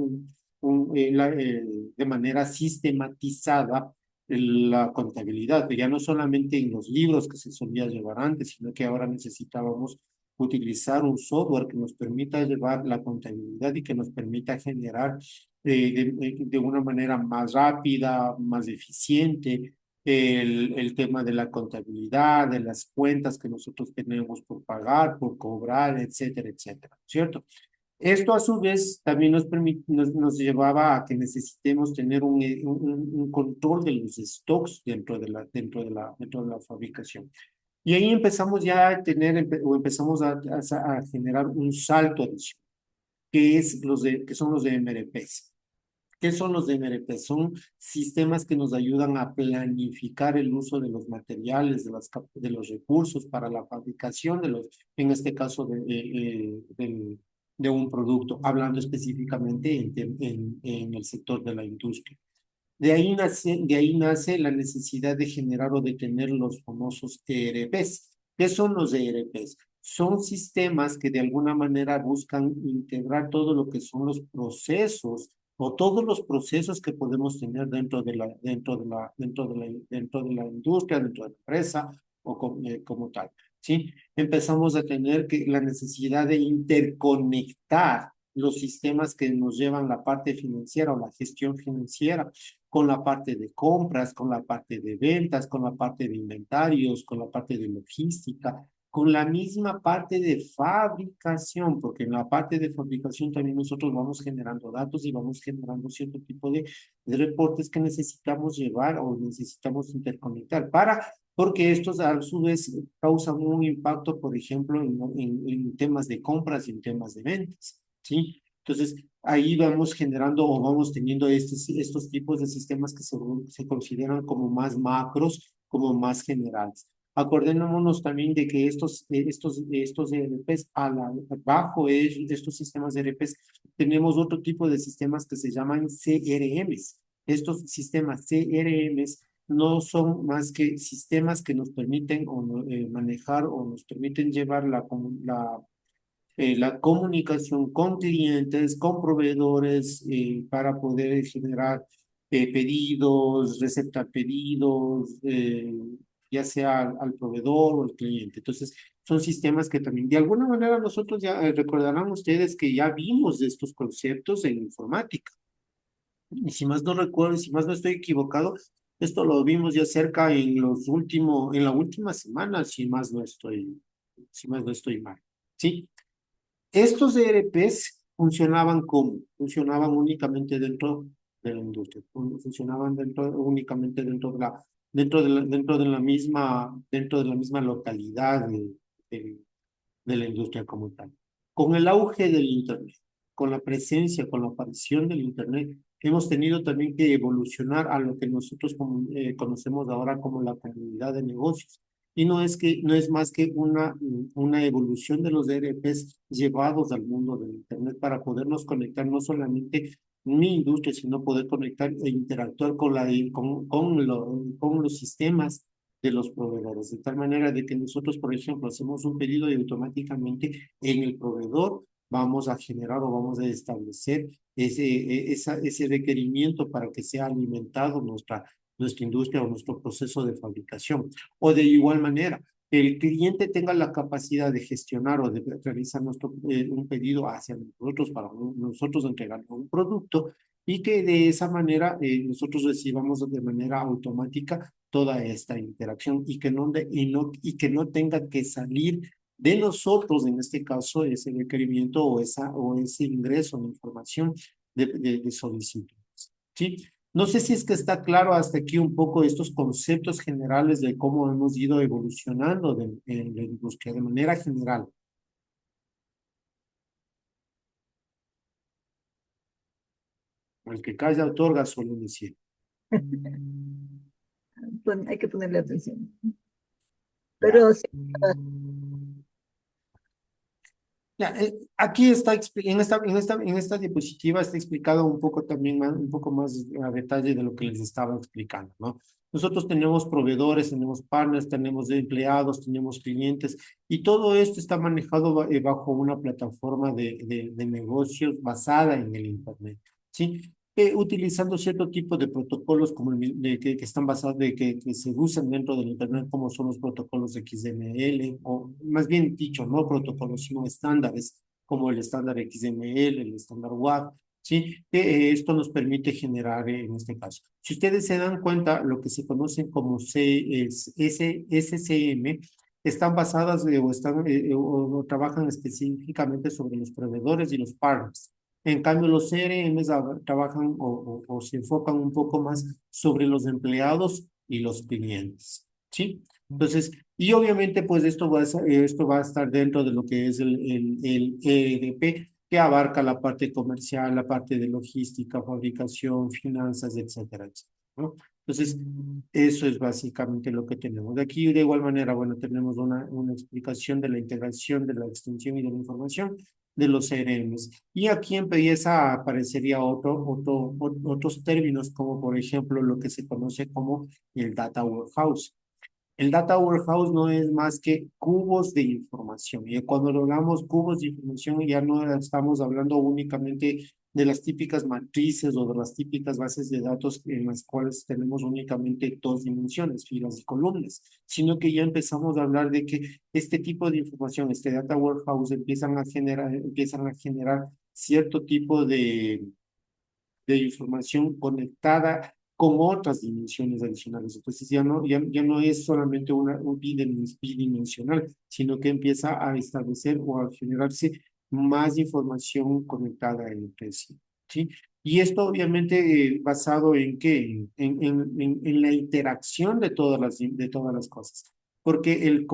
de manera sistematizada la contabilidad, ya no solamente en los libros que se solía llevar antes, sino que ahora necesitábamos utilizar un software que nos permita llevar la contabilidad y que nos permita generar de una manera más rápida, más eficiente, el tema de la contabilidad, de las cuentas que nosotros tenemos por pagar, por cobrar, etcétera, etcétera, ¿cierto? Esto a su vez también nos llevaba a que necesitemos tener un control de los stocks dentro de la fabricación. Y ahí empezamos ya a o empezamos a generar un salto adicional, que son los de MRPs. ¿Qué son los de MRP? Son sistemas que nos ayudan a planificar el uso de los materiales, de los recursos para la fabricación en este caso, de un producto, hablando específicamente en el sector de la industria. De ahí nace la necesidad de generar o de tener los famosos ERPs. ¿Qué son los ERPs? Son sistemas que de alguna manera buscan integrar todo lo que son los procesos o todos los procesos que podemos tener dentro de la industria, dentro de la empresa o como tal. ¿Sí? Empezamos a tener la necesidad de interconectar los sistemas que nos llevan la parte financiera o la gestión financiera con la parte de compras, con la parte de ventas, con la parte de inventarios, con la parte de logística, con la misma parte de fabricación, porque en la parte de fabricación también nosotros vamos generando datos y vamos generando cierto tipo de reportes que necesitamos llevar o necesitamos interconectar porque estos a su vez causan un impacto, por ejemplo, en temas de compras y en temas de ventas, ¿sí? Entonces, ahí vamos generando o vamos teniendo estos tipos de sistemas que se consideran como más macros, como más generales. Acordémonos también de que estos ERPs, bajo estos sistemas ERPs, tenemos otro tipo de sistemas que se llaman CRMs. Estos sistemas CRMs no son más que sistemas que nos permiten manejar o nos permiten llevar la comunicación con clientes, con proveedores, para poder generar pedidos, receptar pedidos, ya sea al proveedor o al cliente. Entonces, son sistemas que también, de alguna manera, nosotros ya recordarán ustedes que ya vimos de estos conceptos en informática. Y si más no recuerdo, si más no estoy equivocado, esto lo vimos ya cerca en la última semana, si más no estoy mal. ¿Sí? Estos ERPs funcionaban únicamente dentro de la industria, funcionaban únicamente dentro de la misma localidad de la industria como tal. Con el auge del Internet, con la presencia, con la aparición del Internet, hemos tenido también que evolucionar a lo que nosotros conocemos ahora como la comunidad de negocios. Y no es más que una evolución de los ERPs llevados al mundo del Internet para podernos conectar no solamente mi industria, sino poder conectar e interactuar con los sistemas de los proveedores, de tal manera de que nosotros, por ejemplo, hacemos un pedido y automáticamente en el proveedor vamos a generar o vamos a establecer ese requerimiento para que sea alimentado nuestra industria o nuestro proceso de fabricación. O de igual manera, el cliente tenga la capacidad de gestionar o de realizar un pedido hacia nosotros para nosotros entregar un producto y que de esa manera nosotros recibamos de manera automática toda esta interacción y que no tenga que salir de nosotros, en este caso, ese requerimiento o ese ingreso de información de solicitud. ¿Sí? No sé si es que está claro hasta aquí un poco estos conceptos generales de cómo hemos ido evolucionando en la industria de manera general. El que calla otorga, solo decir. Hay que ponerle atención. Ya. Pero sí, Ya, aquí está, en esta diapositiva está explicado un poco también, un poco más a detalle de lo que les estaba explicando, ¿no? Nosotros tenemos proveedores, tenemos partners, tenemos empleados, tenemos clientes, y todo esto está manejado bajo una plataforma de negocios basada en el Internet, ¿sí? Utilizando cierto tipo de protocolos como que están basados, que se usan dentro del Internet, como son los protocolos XML, o más bien dicho, no protocolos, sino estándares, como el estándar XML, el estándar WAP, ¿sí? Esto nos permite generar, en este caso. Si ustedes se dan cuenta, lo que se conocen como SCM, están basadas o trabajan específicamente sobre los proveedores y los partners. En cambio, los CRMs trabajan o se enfocan un poco más sobre los empleados y los clientes, ¿sí? Entonces, y obviamente, pues esto va a estar dentro de lo que es el ERP, que abarca la parte comercial, la parte de logística, fabricación, finanzas, etcétera, etcétera, ¿no? Entonces, eso es básicamente lo que tenemos. De aquí, de igual manera, bueno, tenemos una explicación de la integración, de la extensión y de la información de los CRMs. Y aquí empieza a aparecería otros términos, como por ejemplo lo que se conoce como el data warehouse. El data warehouse no es más que cubos de información. Y cuando hablamos cubos de información, ya no estamos hablando únicamente de las típicas matrices o de las típicas bases de datos en las cuales tenemos únicamente dos dimensiones, filas y columnas, sino que ya empezamos a hablar de que este tipo de información, este data warehouse, empiezan a generar cierto tipo de información conectada con otras dimensiones adicionales. Entonces ya no es solamente un bidimensional, sino que empieza a establecer o a generarse más información conectada entre sí, ¿sí? Y esto obviamente basado en qué, en la interacción de todas las cosas. Porque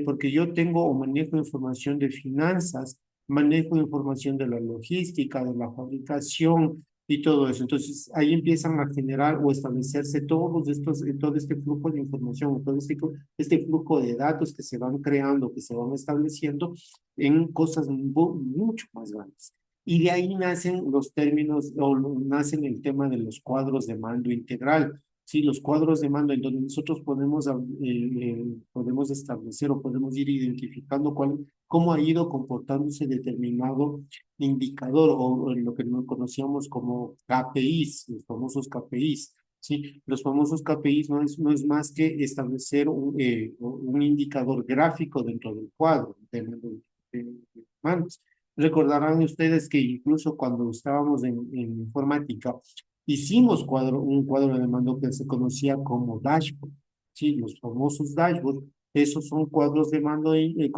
porque yo tengo o manejo información de finanzas, manejo información de la logística, de la fabricación, y todo eso. Entonces, ahí empiezan a generar o establecerse todos estos, todo este flujo de información, todo este flujo de datos que se van creando, que se van estableciendo en cosas mucho más grandes. Y de ahí nacen los términos, o nacen el tema de los cuadros de mando integral. Sí, los cuadros de mando en donde nosotros podemos establecer o podemos ir identificando cómo ha ido comportándose determinado indicador o lo que no conocíamos como KPIs, los famosos KPIs. Sí, los famosos KPIs no es más que establecer un indicador gráfico dentro del cuadro de mandos. Recordarán ustedes que incluso cuando estábamos en informática, hicimos un cuadro de mando que se conocía como dashboard. Sí, los famosos dashboard, esos son cuadros de mando y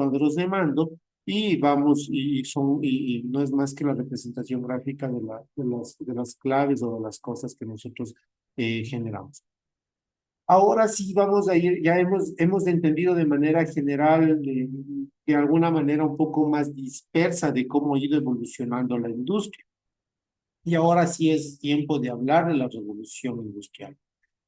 vamos, y no es más que la representación gráfica de las claves o de las cosas que nosotros generamos. Ahora sí vamos a ir, ya hemos entendido de manera general, de alguna manera un poco más dispersa de cómo ha ido evolucionando la industria. Y ahora sí es tiempo de hablar de la revolución industrial.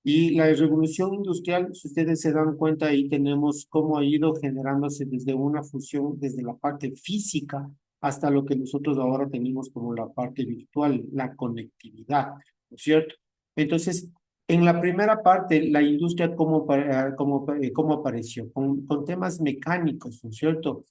Y la revolución industrial, si ustedes se dan cuenta, ahí tenemos cómo ha ido generándose desde una fusión, desde la parte física hasta lo que nosotros ahora tenemos como la parte virtual, la conectividad, ¿no es cierto? Entonces, en la primera parte, la industria, ¿cómo apareció? Con temas mecánicos, ¿no es cierto?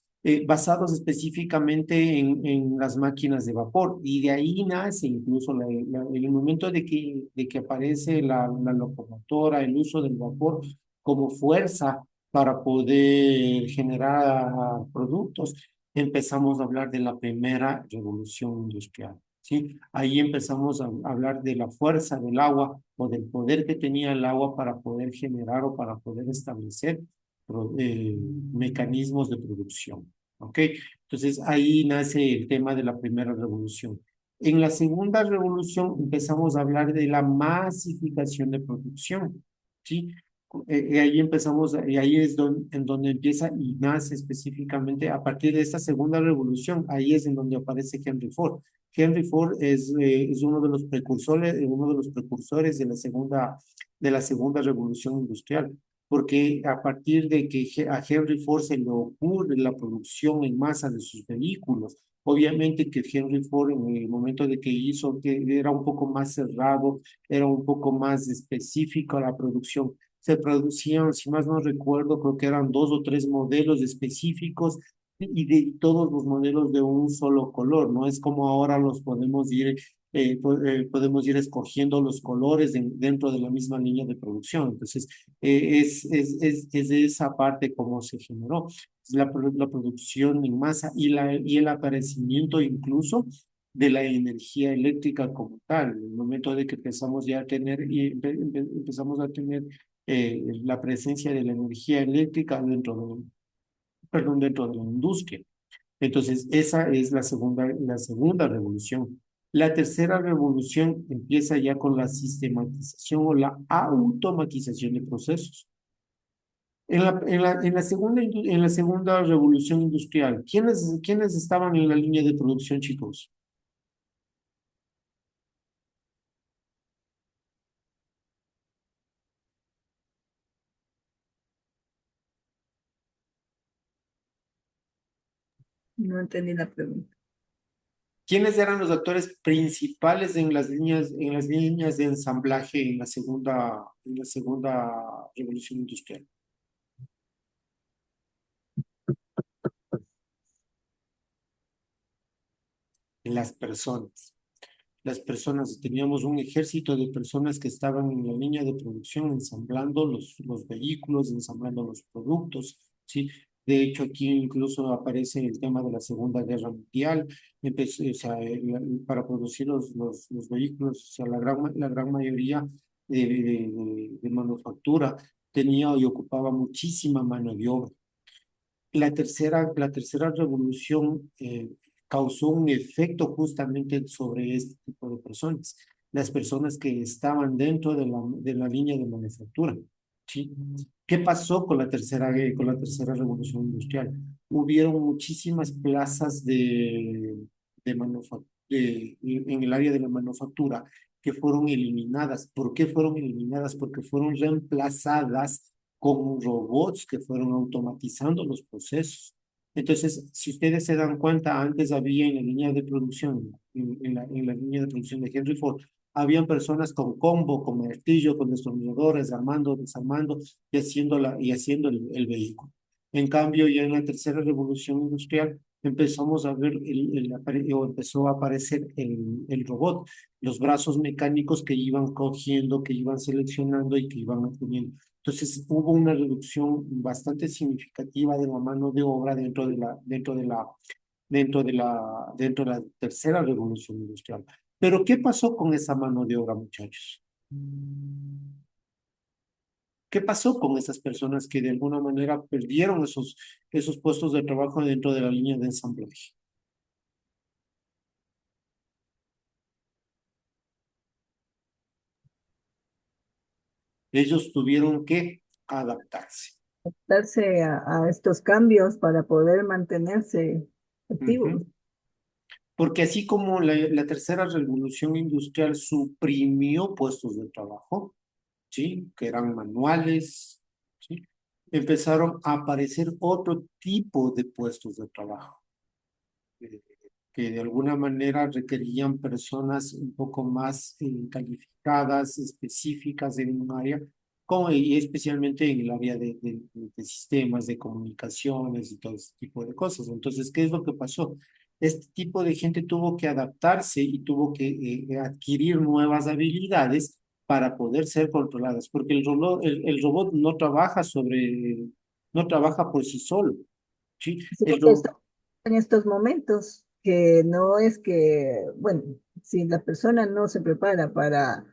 Basados específicamente en las máquinas de vapor. Y de ahí nace incluso el momento de que aparece la locomotora, el uso del vapor como fuerza para poder generar productos. Empezamos a hablar de la primera revolución industrial. ¿Sí? Ahí empezamos a hablar de la fuerza del agua o del poder que tenía el agua para poder generar o para poder establecer mecanismos de producción. ¿Ok? Entonces ahí nace el tema de la primera revolución. En la segunda revolución empezamos a hablar de la masificación de producción. ¿Sí? Y ahí es en donde empieza y nace específicamente a partir de esta segunda revolución. Ahí es en donde aparece Henry Ford. Henry Ford es uno de los precursores de la segunda revolución industrial, porque a partir de que a Henry Ford se le ocurre la producción en masa de sus vehículos, obviamente que Henry Ford en el momento de que hizo, que era un poco más cerrado, era un poco más específico la producción. Se producían, si más no recuerdo, creo que eran 2 o 3 modelos específicos y de todos los modelos de un solo color. No es como ahora podemos ir escogiendo los colores dentro de la misma línea de producción. Entonces, es de esa parte como se generó la producción en masa y el aparecimiento incluso de la energía eléctrica como tal. En el momento de que empezamos a tener la presencia de la energía eléctrica dentro de la industria. Entonces, esa es la segunda revolución. La tercera revolución empieza ya con la sistematización o la automatización de procesos. En la segunda revolución industrial, ¿quiénes estaban en la línea de producción, chicos? No entendí la pregunta. ¿Quiénes eran los actores principales en las líneas de ensamblaje en la segunda revolución industrial? Las personas. Las personas, teníamos un ejército de personas que estaban en la línea de producción ensamblando los vehículos, ensamblando los productos, ¿sí? De hecho, aquí incluso aparece el tema de la Segunda Guerra Mundial. O sea, para producir los vehículos, o sea, la gran mayoría de manufactura tenía y ocupaba muchísima mano de obra. La tercera revolución causó un efecto justamente sobre este tipo de personas, las personas que estaban dentro de la línea de manufactura. ¿Sí? ¿Qué pasó con la tercera revolución industrial? Hubieron muchísimas plazas de manufactura en el área de la manufactura que fueron eliminadas. ¿Por qué fueron eliminadas? Porque fueron reemplazadas con robots que fueron automatizando los procesos. Entonces, si ustedes se dan cuenta, antes había en la línea de producción, en la línea de producción de Henry Ford, habían personas con combo, con martillo, con destornilladores, armando, desarmando y haciendo el vehículo. En cambio, ya en la tercera revolución industrial empezamos a ver o empezó a aparecer el robot, los brazos mecánicos que iban cogiendo, que iban seleccionando y que iban poniendo. Entonces hubo una reducción bastante significativa de la mano de obra dentro de la tercera revolución industrial. Pero ¿qué pasó con esa mano de obra, muchachos? ¿Qué pasó con esas personas que de alguna manera perdieron esos puestos de trabajo dentro de la línea de ensamblaje? Ellos tuvieron que adaptarse. Darse a estos cambios para poder mantenerse activos. Ujú. Porque así como la tercera revolución industrial suprimió puestos de trabajo, ¿sí? Que eran manuales, ¿sí? Empezaron a aparecer otro tipo de puestos de trabajo, eh, que de alguna manera requerían personas un poco más calificadas, específicas en un área, como, y especialmente en el área de sistemas, de comunicaciones y todo ese tipo de cosas. Entonces, ¿qué es lo que pasó? Este tipo de gente tuvo que adaptarse y tuvo que adquirir nuevas habilidades para poder ser controladas, porque el robot no trabaja por sí solo, ¿sí? Sí, porque estamos en estos momentos que no es que, bueno, si la persona no se prepara para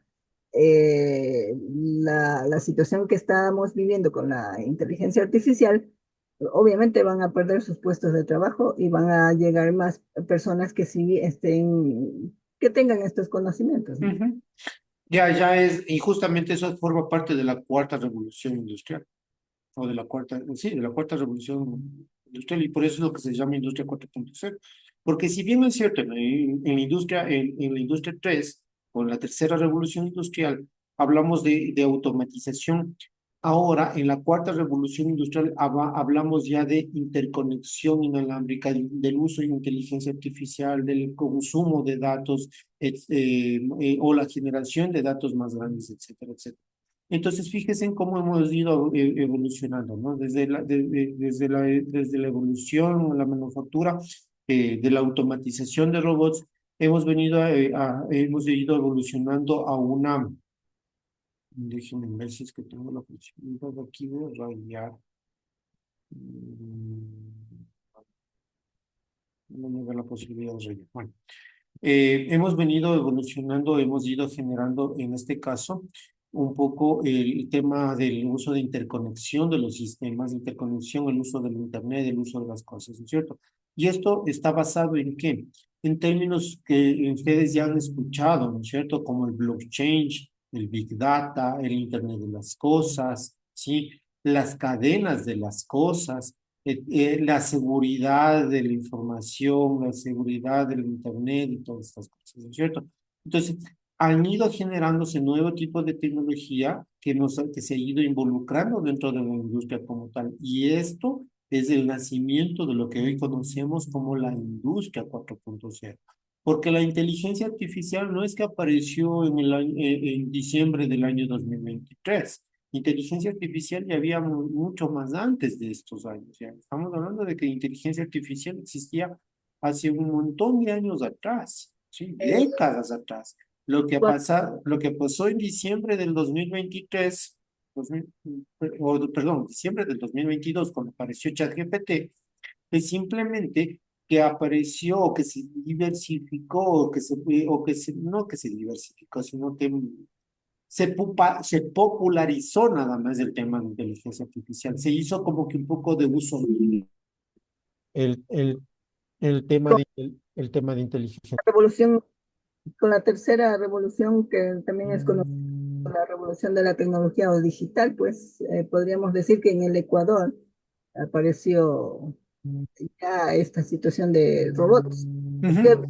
la situación que estamos viviendo con la inteligencia artificial, obviamente van a perder sus puestos de trabajo y van a llegar más personas que sí estén, que tengan estos conocimientos, ¿no? Ujú. Ya es, y justamente eso forma parte de la cuarta revolución industrial, o de la cuarta, sí, de la cuarta revolución industrial, y por eso es lo que se llama industria 4.0. Porque si bien es cierto, en la industria 3 o en la tercera revolución industrial, hablamos de automatización. Ahora, en la cuarta revolución industrial, hablamos ya de interconexión inalámbrica, del uso de inteligencia artificial, del consumo de datos, o la generación de datos más grandes, etcétera, etcétera. Entonces, fíjense en cómo hemos ido evolucionando, ¿no? Desde la evolución, la manufactura, de la automatización de robots, hemos ido evolucionando a una, déjenme ver si es que tengo la posibilidad aquí de rayar. Mm, No me da la posibilidad de rayar. Bueno. Hemos venido evolucionando, hemos ido generando, en este caso, un poco el tema del uso de interconexión de los sistemas, de interconexión, el uso del Internet, el uso de las cosas, ¿no es cierto? Y esto está basado en qué? En términos que ustedes ya han escuchado, ¿no es cierto? Como el blockchain, el Big Data, el Internet de las cosas, ¿sí? Las cadenas de las cosas, la seguridad de la información, la seguridad del Internet y todas estas cosas, ¿no es cierto? Entonces, han ido generándose nuevo tipo de tecnología que se ha ido involucrando dentro de la industria como tal. Y esto es el nacimiento de lo que hoy conocemos como la industria 4.0. Porque la inteligencia artificial no es que apareció en diciembre del año 2023. Inteligencia artificial ya había mucho más antes de estos años. Ya estamos hablando de que inteligencia artificial existía hace un montón de años atrás, ¿sí? Eh, Décadas atrás. Lo que pasó en diciembre del 2023, 2000, perdón, diciembre del 2022, cuando apareció ChatGPT, es simplemente que apareció, o que se diversificó, no que se diversificó, sino que se popularizó nada más el tema de inteligencia artificial. Se hizo como que un poco de uso el, el, con el tema de inteligencia. la revolución, con la tercera revolución que también es conocida como la revolución de la tecnología o digital, pues podríamos decir que en el Ecuador apareció ya esta situación de robots. ¿Qué Ujú.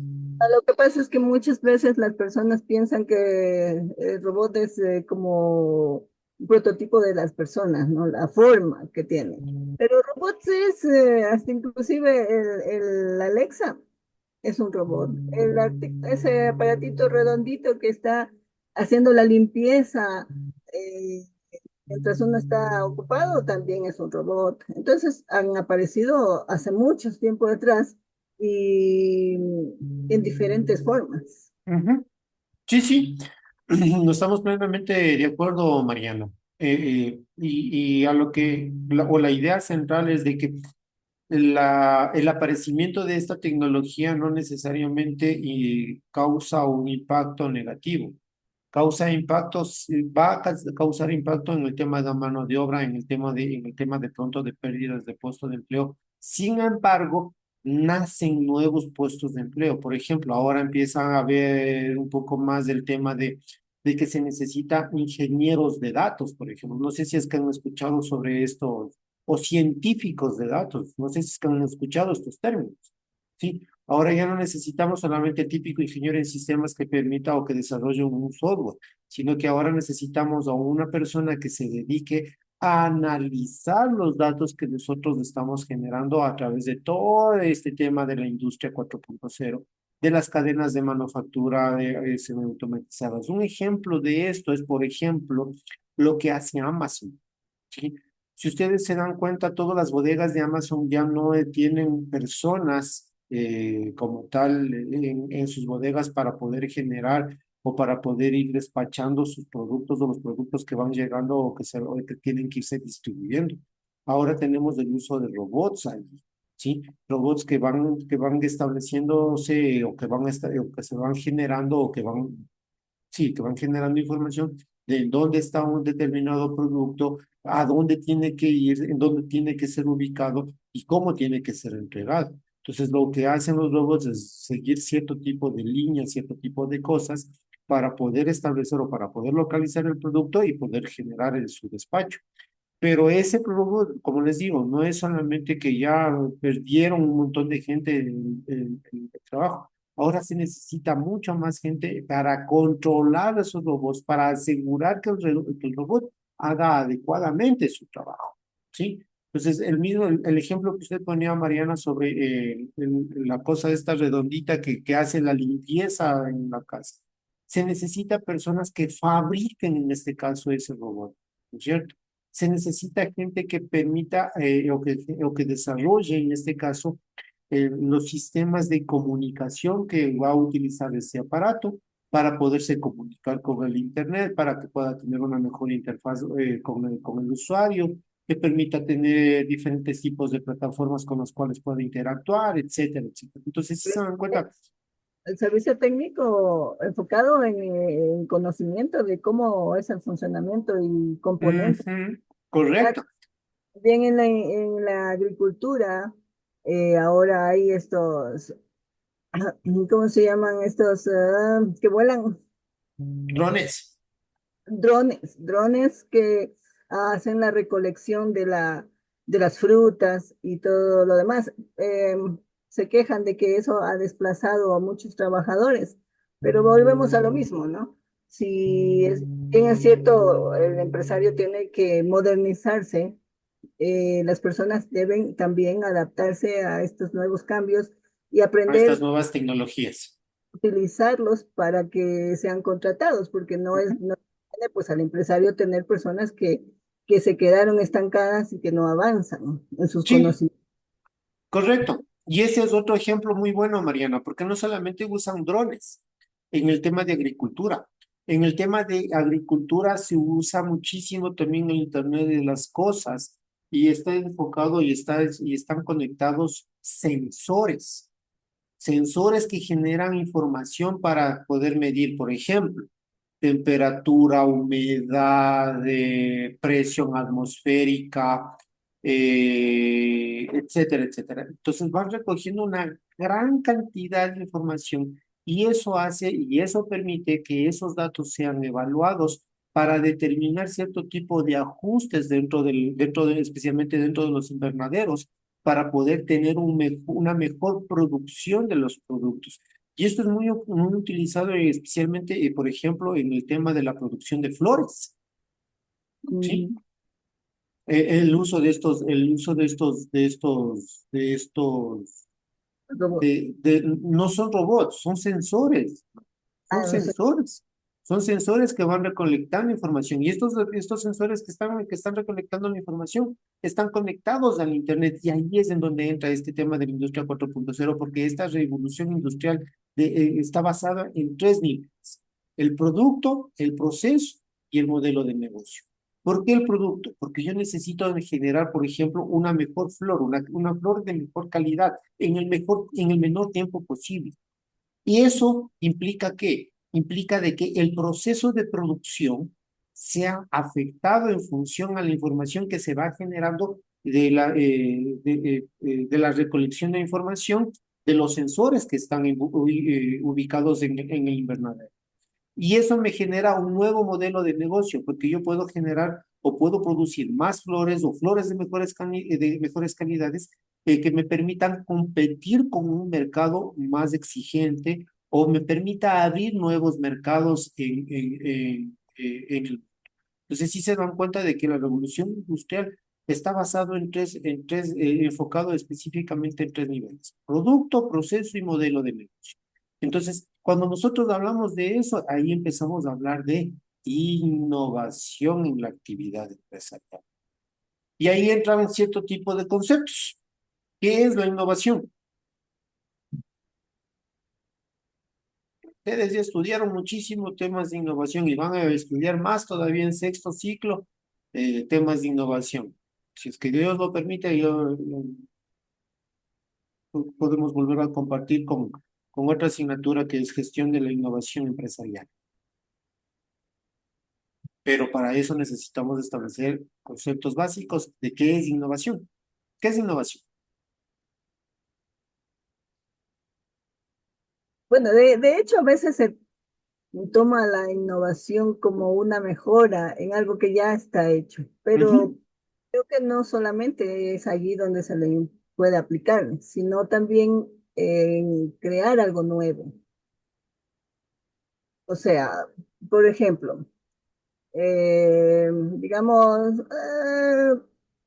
Lo que pasa es que muchas veces las personas piensan que el robot es como un prototipo de las personas, ¿no? La forma que tiene. Pero robots es, hasta inclusive el Alexa es un robot. Ese aparatito redondito que está haciendo la limpieza eh, mientras uno está ocupado, también es un robot. Entonces han aparecido hace mucho tiempo atrás y en diferentes formas. Ujú. Sí, sí, no estamos plenamente de acuerdo, Mariana. Y a lo que, o la idea central es de que el aparecimiento de esta tecnología no necesariamente causa un impacto negativo. Causa impactos, va a causar impacto en el tema de la mano de obra, en el tema de pronto de pérdidas de puestos de empleo. Sin embargo, nacen nuevos puestos de empleo. Por ejemplo, ahora empiezan a haber un poco más del tema de que se necesita ingenieros de datos, por ejemplo. No sé si es que han escuchado sobre esto, o científicos de datos. No sé si es que han escuchado estos términos. ¿Sí? Ahora ya no necesitamos solamente el típico ingeniero en sistemas que permita o que desarrolle un software, sino que ahora necesitamos a una persona que se dedique a analizar los datos que nosotros estamos generando a través de todo este tema de la industria 4.0, de las cadenas de manufactura semiautomatizadas. Un ejemplo de esto es, por ejemplo, lo que hace Amazon. ¿Sí? Si ustedes se dan cuenta, todas las bodegas de Amazon ya no tienen personas como tal en sus bodegas para poder generar o para poder ir despachando sus productos o los productos que van llegando o que tienen que irse distribuyendo. Ahora tenemos el uso de robots ahí, ¿sí? Robots que van estableciéndose o que se van generando o que van, sí, que van generando información de dónde está un determinado producto, a dónde tiene que ir, en dónde tiene que ser ubicado y cómo tiene que ser entregado. Entonces, lo que hacen los robots es seguir cierto tipo de líneas, cierto tipo de cosas para poder establecer o para poder localizar el producto y poder generar su despacho. Pero ese robot, como les digo, no es solamente que ya perdieron un montón de gente el trabajo. Ahora se necesita mucha más gente para controlar esos robots, para asegurar que el robot haga adecuadamente su trabajo. ¿Sí? Entonces, el ejemplo que usted ponía, Mariana, sobre la cosa esta redondita que hace la limpieza en la casa. Se necesita personas que fabriquen, en este caso, ese robot, ¿no es cierto? Se necesita gente que permita o que desarrolle, en este caso, los sistemas de comunicación que va a utilizar ese aparato para poderse comunicar con el Internet, para que pueda tener una mejor interfaz con el usuario, que permita tener diferentes tipos de plataformas con las cuales pueda interactuar, etcétera, etcétera. Entonces, si se dan cuenta, El servicio técnico enfocado en conocimiento de cómo es el funcionamiento y componentes. ujú, Ya correcto. bien en la agricultura, ahora hay estos, ¿cómo se llaman? Estos que vuelan, Drones. drones que hacen la recolección de las frutas y todo lo demás. Se quejan de que eso ha desplazado a muchos trabajadores, pero volvemos a lo mismo, ¿no? Si es, bien es cierto, el empresario tiene que modernizarse, las personas deben también adaptarse a estos nuevos cambios y A estas aprender nuevas tecnologías. a utilizarlos para que sean contratados, porque no tiene pues al empresario tener personas que se quedaron estancadas y que no avanzan en sus Sí, conocimientos. correcto. Y ese es otro ejemplo muy bueno, Mariana, porque no solamente usan drones en el tema de agricultura. En el tema de agricultura se usa muchísimo también el Internet de las cosas y está enfocado y están conectados sensores que generan información para poder medir, por ejemplo, temperatura, humedad, presión atmosférica, etcétera, etcétera. Entonces van recogiendo una gran cantidad de información y eso permite que esos datos sean evaluados para determinar cierto tipo de ajustes especialmente dentro de los invernaderos, para poder tener una mejor producción de los productos. Y esto es muy utilizado especialmente, por ejemplo, en el tema de la producción de flores, ¿sí? Mm, El uso robot. no son robots, son sensores. Son Ah, no sé. sensores. Son sensores que van recolectando información. Y estos sensores que están recolectando la información están conectados al Internet. Y ahí es en donde entra este tema de la industria 4.0, porque esta revolución industrial está basada en tres niveles: el producto, el proceso y el modelo de negocio. ¿Por qué el producto? Porque yo necesito generar, por ejemplo, una mejor flor, una flor de mejor calidad en el menor tiempo posible. Y eso implica ¿qué? Implica de que el proceso de producción sea afectado en función a la información que se va generando de la recolección de información de los sensores que están ubicados en el invernadero. Y eso me genera un nuevo modelo de negocio, porque yo puedo generar o puedo producir más flores o flores de mejores calidades que me permitan competir con un mercado más exigente o me permita abrir nuevos mercados en el. Entonces, sí se dan cuenta de que la revolución industrial está basado enfocado específicamente en tres niveles: producto, proceso y modelo de negocio. Entonces, cuando nosotros hablamos de eso, ahí empezamos a hablar de innovación en la actividad empresarial. Y ahí entran cierto tipo de conceptos. ¿Qué es la innovación? Ustedes ya estudiaron muchísimo temas de innovación y van a estudiar más todavía en sexto ciclo temas de innovación. Si es que Dios lo permite, podemos volver a compartir con otra asignatura que es gestión de la innovación empresarial. Pero para eso necesitamos establecer conceptos básicos de qué es innovación. ¿Qué es innovación? Bueno, de hecho, a veces se toma la innovación como una mejora en algo que ya está hecho, Ujú. pero creo que no solamente es allí donde se le puede aplicar, sino también en crear algo nuevo. O sea, por ejemplo, digamos,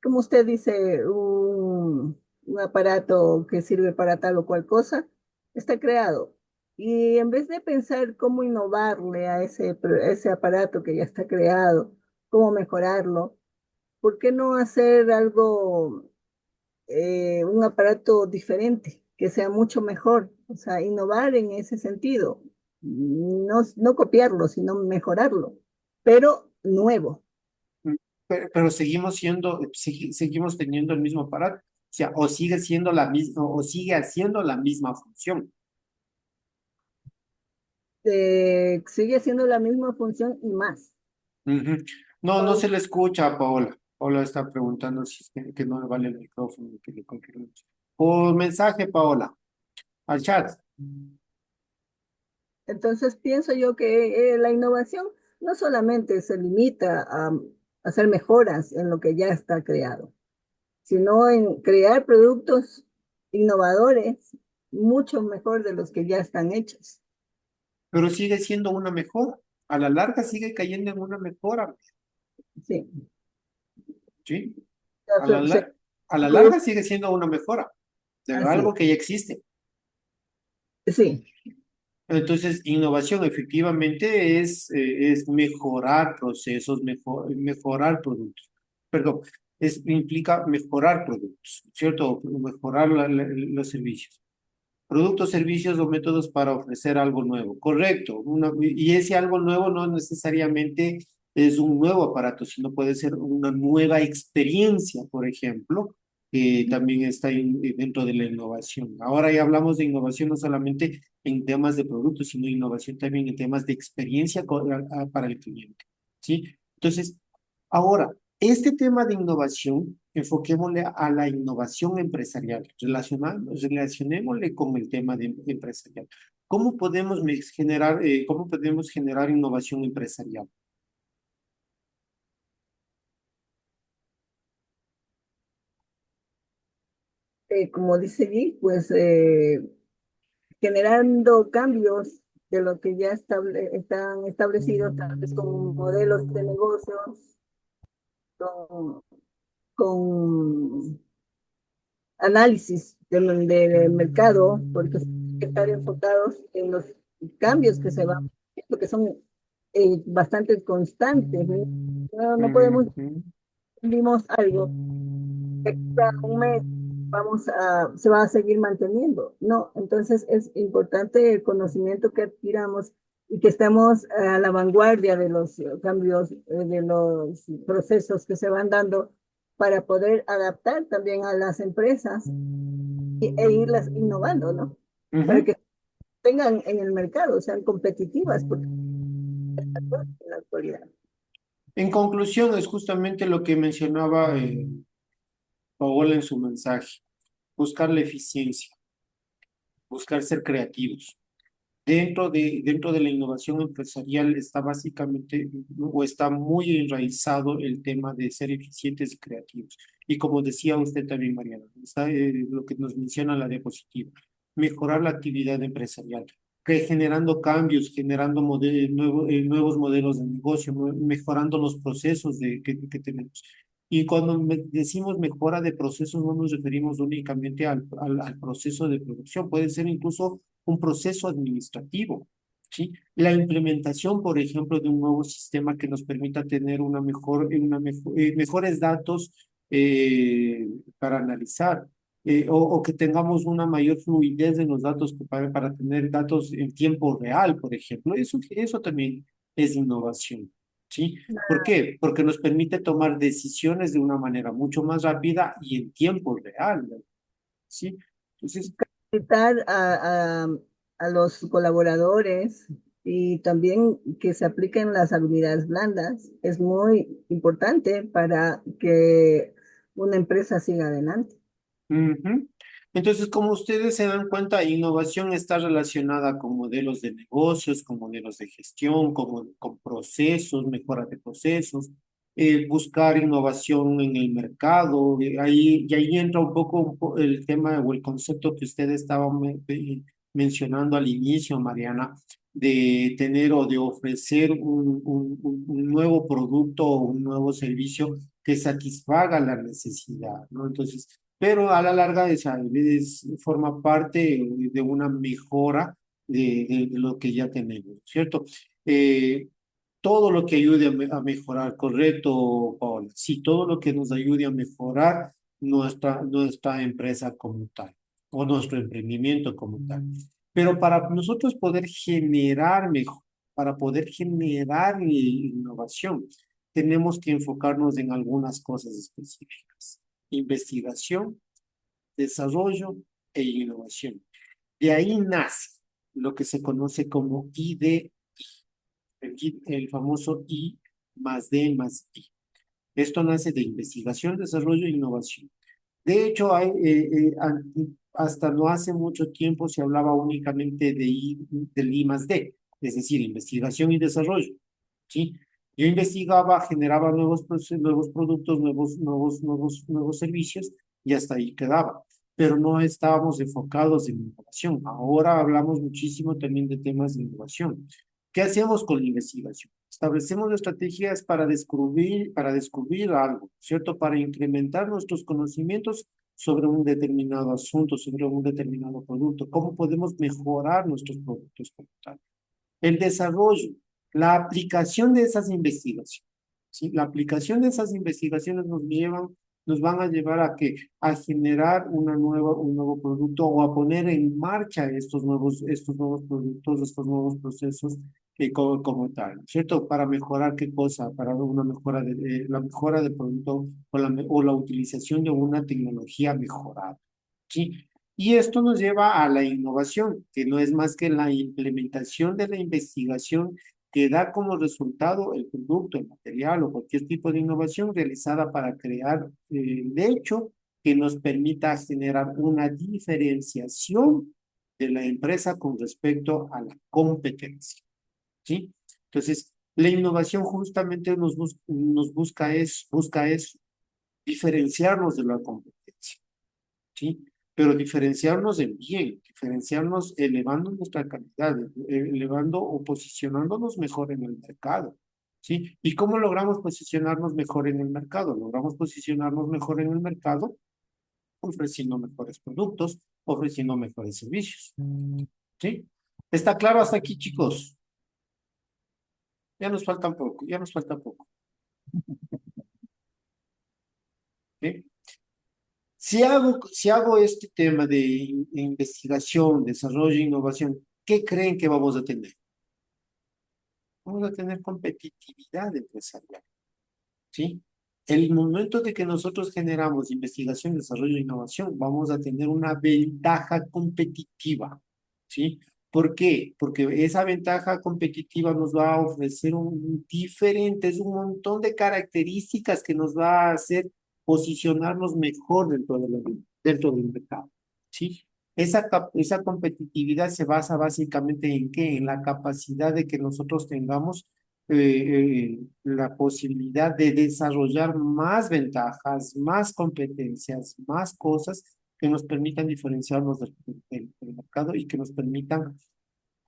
como usted dice, un aparato que sirve para tal o cual cosa, está creado. Y en vez de pensar cómo innovarle a ese aparato que ya está creado, cómo mejorarlo, ¿por qué no hacer algo, un aparato diferente, que sea mucho mejor? O sea, innovar en ese sentido, no copiarlo, sino mejorarlo, pero nuevo. Pero seguimos teniendo el mismo aparato. O sea, o sigue siendo la misma, o sigue haciendo la misma función. Sigue siendo la misma función y más. Ujú. No, no Con- se le escucha a Paola. Paola está preguntando si es que no le vale el micrófono, que le confirmemos. Por mensaje, Paola, al chat. Entonces pienso yo que la innovación no solamente se limita a hacer mejoras en lo que ya está creado, sino en crear productos innovadores mucho mejor de los que ya están hechos. Pero sigue siendo una mejora. A la larga sigue cayendo en una mejora, Sí, ¿sí? ya A la, se- lar- a la pues, larga sigue siendo una mejora de así algo que ya existe. es. Sí, Entonces, innovación efectivamente es mejorar procesos, mejorar productos. Perdón, implica mejorar productos, ¿cierto? Mejorar los servicios. Productos, servicios o métodos para ofrecer algo nuevo. Correcto. Y ese algo nuevo no necesariamente es un nuevo aparato, sino puede ser una nueva experiencia, por ejemplo, que también está dentro de la innovación. Ahora ya hablamos de innovación no solamente en temas de productos, sino innovación también en temas de experiencia para el cliente. ¿Sí? Entonces, ahora, este tema de innovación, enfoquémosle a la innovación empresarial, relacionémosle con el tema de empresarial. ¿Cómo podemos generar innovación empresarial? como dice allí, pues generando cambios de lo que ya están establecidos, tal vez con modelos de negocios, con, con análisis del mercado, porque hay que estar enfocados en los cambios que se van, que son bastante constantes. No podemos, Ujú. vimos algo cada un mes se va a seguir manteniendo. No, entonces es importante el conocimiento que adquiramos y que estemos a la vanguardia de los cambios, de los procesos que se van dando para poder adaptar también a las empresas e irlas innovando, ¿no? Para Ujú. que tengan en el mercado, sean competitivas, porque en la actualidad. En conclusión, es justamente lo que mencionaba Paola en su mensaje, buscar la eficiencia, buscar ser creativos. Dentro de la innovación empresarial está básicamente o está muy enraizado el tema de ser eficientes y creativos. Y como decía usted también, Mariana, está lo que nos menciona la diapositiva, mejorar la actividad empresarial, que generando cambios, generando nuevos modelos de negocio, mejorando los procesos que tenemos. Y cuando decimos mejora de procesos, no nos referimos únicamente al proceso de producción, puede ser incluso un proceso administrativo, ¿sí? La implementación, por ejemplo, de un nuevo sistema que nos permita tener mejores datos para analizar, o que tengamos una mayor fluidez en los datos para tener datos en tiempo real, por ejemplo. Eso también es innovación, ¿sí? ¿Por qué? Porque nos permite tomar decisiones de una manera mucho más rápida y en tiempo real, ¿sí? Entonces, Capacitar a los colaboradores y también que se apliquen las habilidades blandas es muy importante para que una empresa siga adelante. ujú. Entonces, como ustedes se dan cuenta, innovación está relacionada con modelos de negocios, con modelos de gestión, con procesos, mejora de procesos, buscar innovación en el mercado. Y ahí entra el tema o el concepto que usted estaba mencionando al inicio, Mariana, de tener o de ofrecer un nuevo producto o un nuevo servicio que satisfaga la necesidad, ¿no? Entonces, pero a la larga forma parte de una mejora de lo que ya tenemos, ¿cierto? Eh, todo lo que ayude a mejorar, correcto, Paola. Sí, todo lo que nos ayude a mejorar nuestra empresa como tal, o nuestro emprendimiento como tal. Pero para nosotros poder generar mejor, para poder generar innovación, tenemos que enfocarnos en algunas cosas específicas. Investigación, desarrollo e innovación. De ahí nace lo que se conoce como ID, el famoso I más D más I. Esto nace de investigación, desarrollo e innovación. De hecho, hasta no hace mucho tiempo se hablaba únicamente del I más D, es decir, investigación y desarrollo. ¿Sí? Yo investigaba, generaba nuevos productos, nuevos servicios y hasta ahí quedaba. Pero no estábamos enfocados en innovación. Ahora hablamos muchísimo también de temas de innovación. ¿Qué hacemos con la investigación? Establecemos estrategias para descubrir algo, ¿cierto? Para incrementar nuestros conocimientos sobre un determinado asunto, sobre un determinado producto. ¿Cómo podemos mejorar nuestros productos como tal? El desarrollo, la aplicación de esas investigaciones, ¿sí? La aplicación de esas investigaciones nos van a llevar a generar un nuevo producto o a poner en marcha estos nuevos productos, estos nuevos procesos como tal, ¿cierto? Para mejorar qué cosa, para una mejora la mejora del producto o la utilización de una tecnología mejorada, ¿sí? Y esto nos lleva a la innovación, que no es más que la implementación de la investigación que da como resultado el producto, el material o cualquier tipo de innovación realizada para crear el hecho que nos permita generar una diferenciación de la empresa con respecto a la competencia, ¿sí? Entonces, la innovación justamente busca es diferenciarnos de la competencia, ¿sí? pero diferenciarnos en bien, diferenciarnos elevando nuestra calidad, elevando o posicionándonos mejor en el mercado, ¿sí? ¿Y cómo logramos posicionarnos mejor en el mercado? Logramos posicionarnos mejor en el mercado ofreciendo mejores productos, ofreciendo mejores servicios, ¿sí? ¿Está claro hasta aquí, chicos? Ya nos falta poco, ya nos falta poco, ¿sí? Si hago este tema de investigación, desarrollo e innovación, ¿qué creen que vamos a tener? Vamos a tener competitividad empresarial, ¿sí? El momento de que nosotros generamos investigación, desarrollo e innovación, vamos a tener una ventaja competitiva, ¿sí? ¿Por qué? Porque esa ventaja competitiva nos va a ofrecer un diferente, es un montón de características que nos va a hacer posicionarnos mejor dentro del mercado, ¿sí? Esa competitividad se basa básicamente en qué? En la capacidad de que nosotros tengamos la posibilidad de desarrollar más ventajas, más competencias, más cosas que nos permitan diferenciarnos del mercado y que nos permitan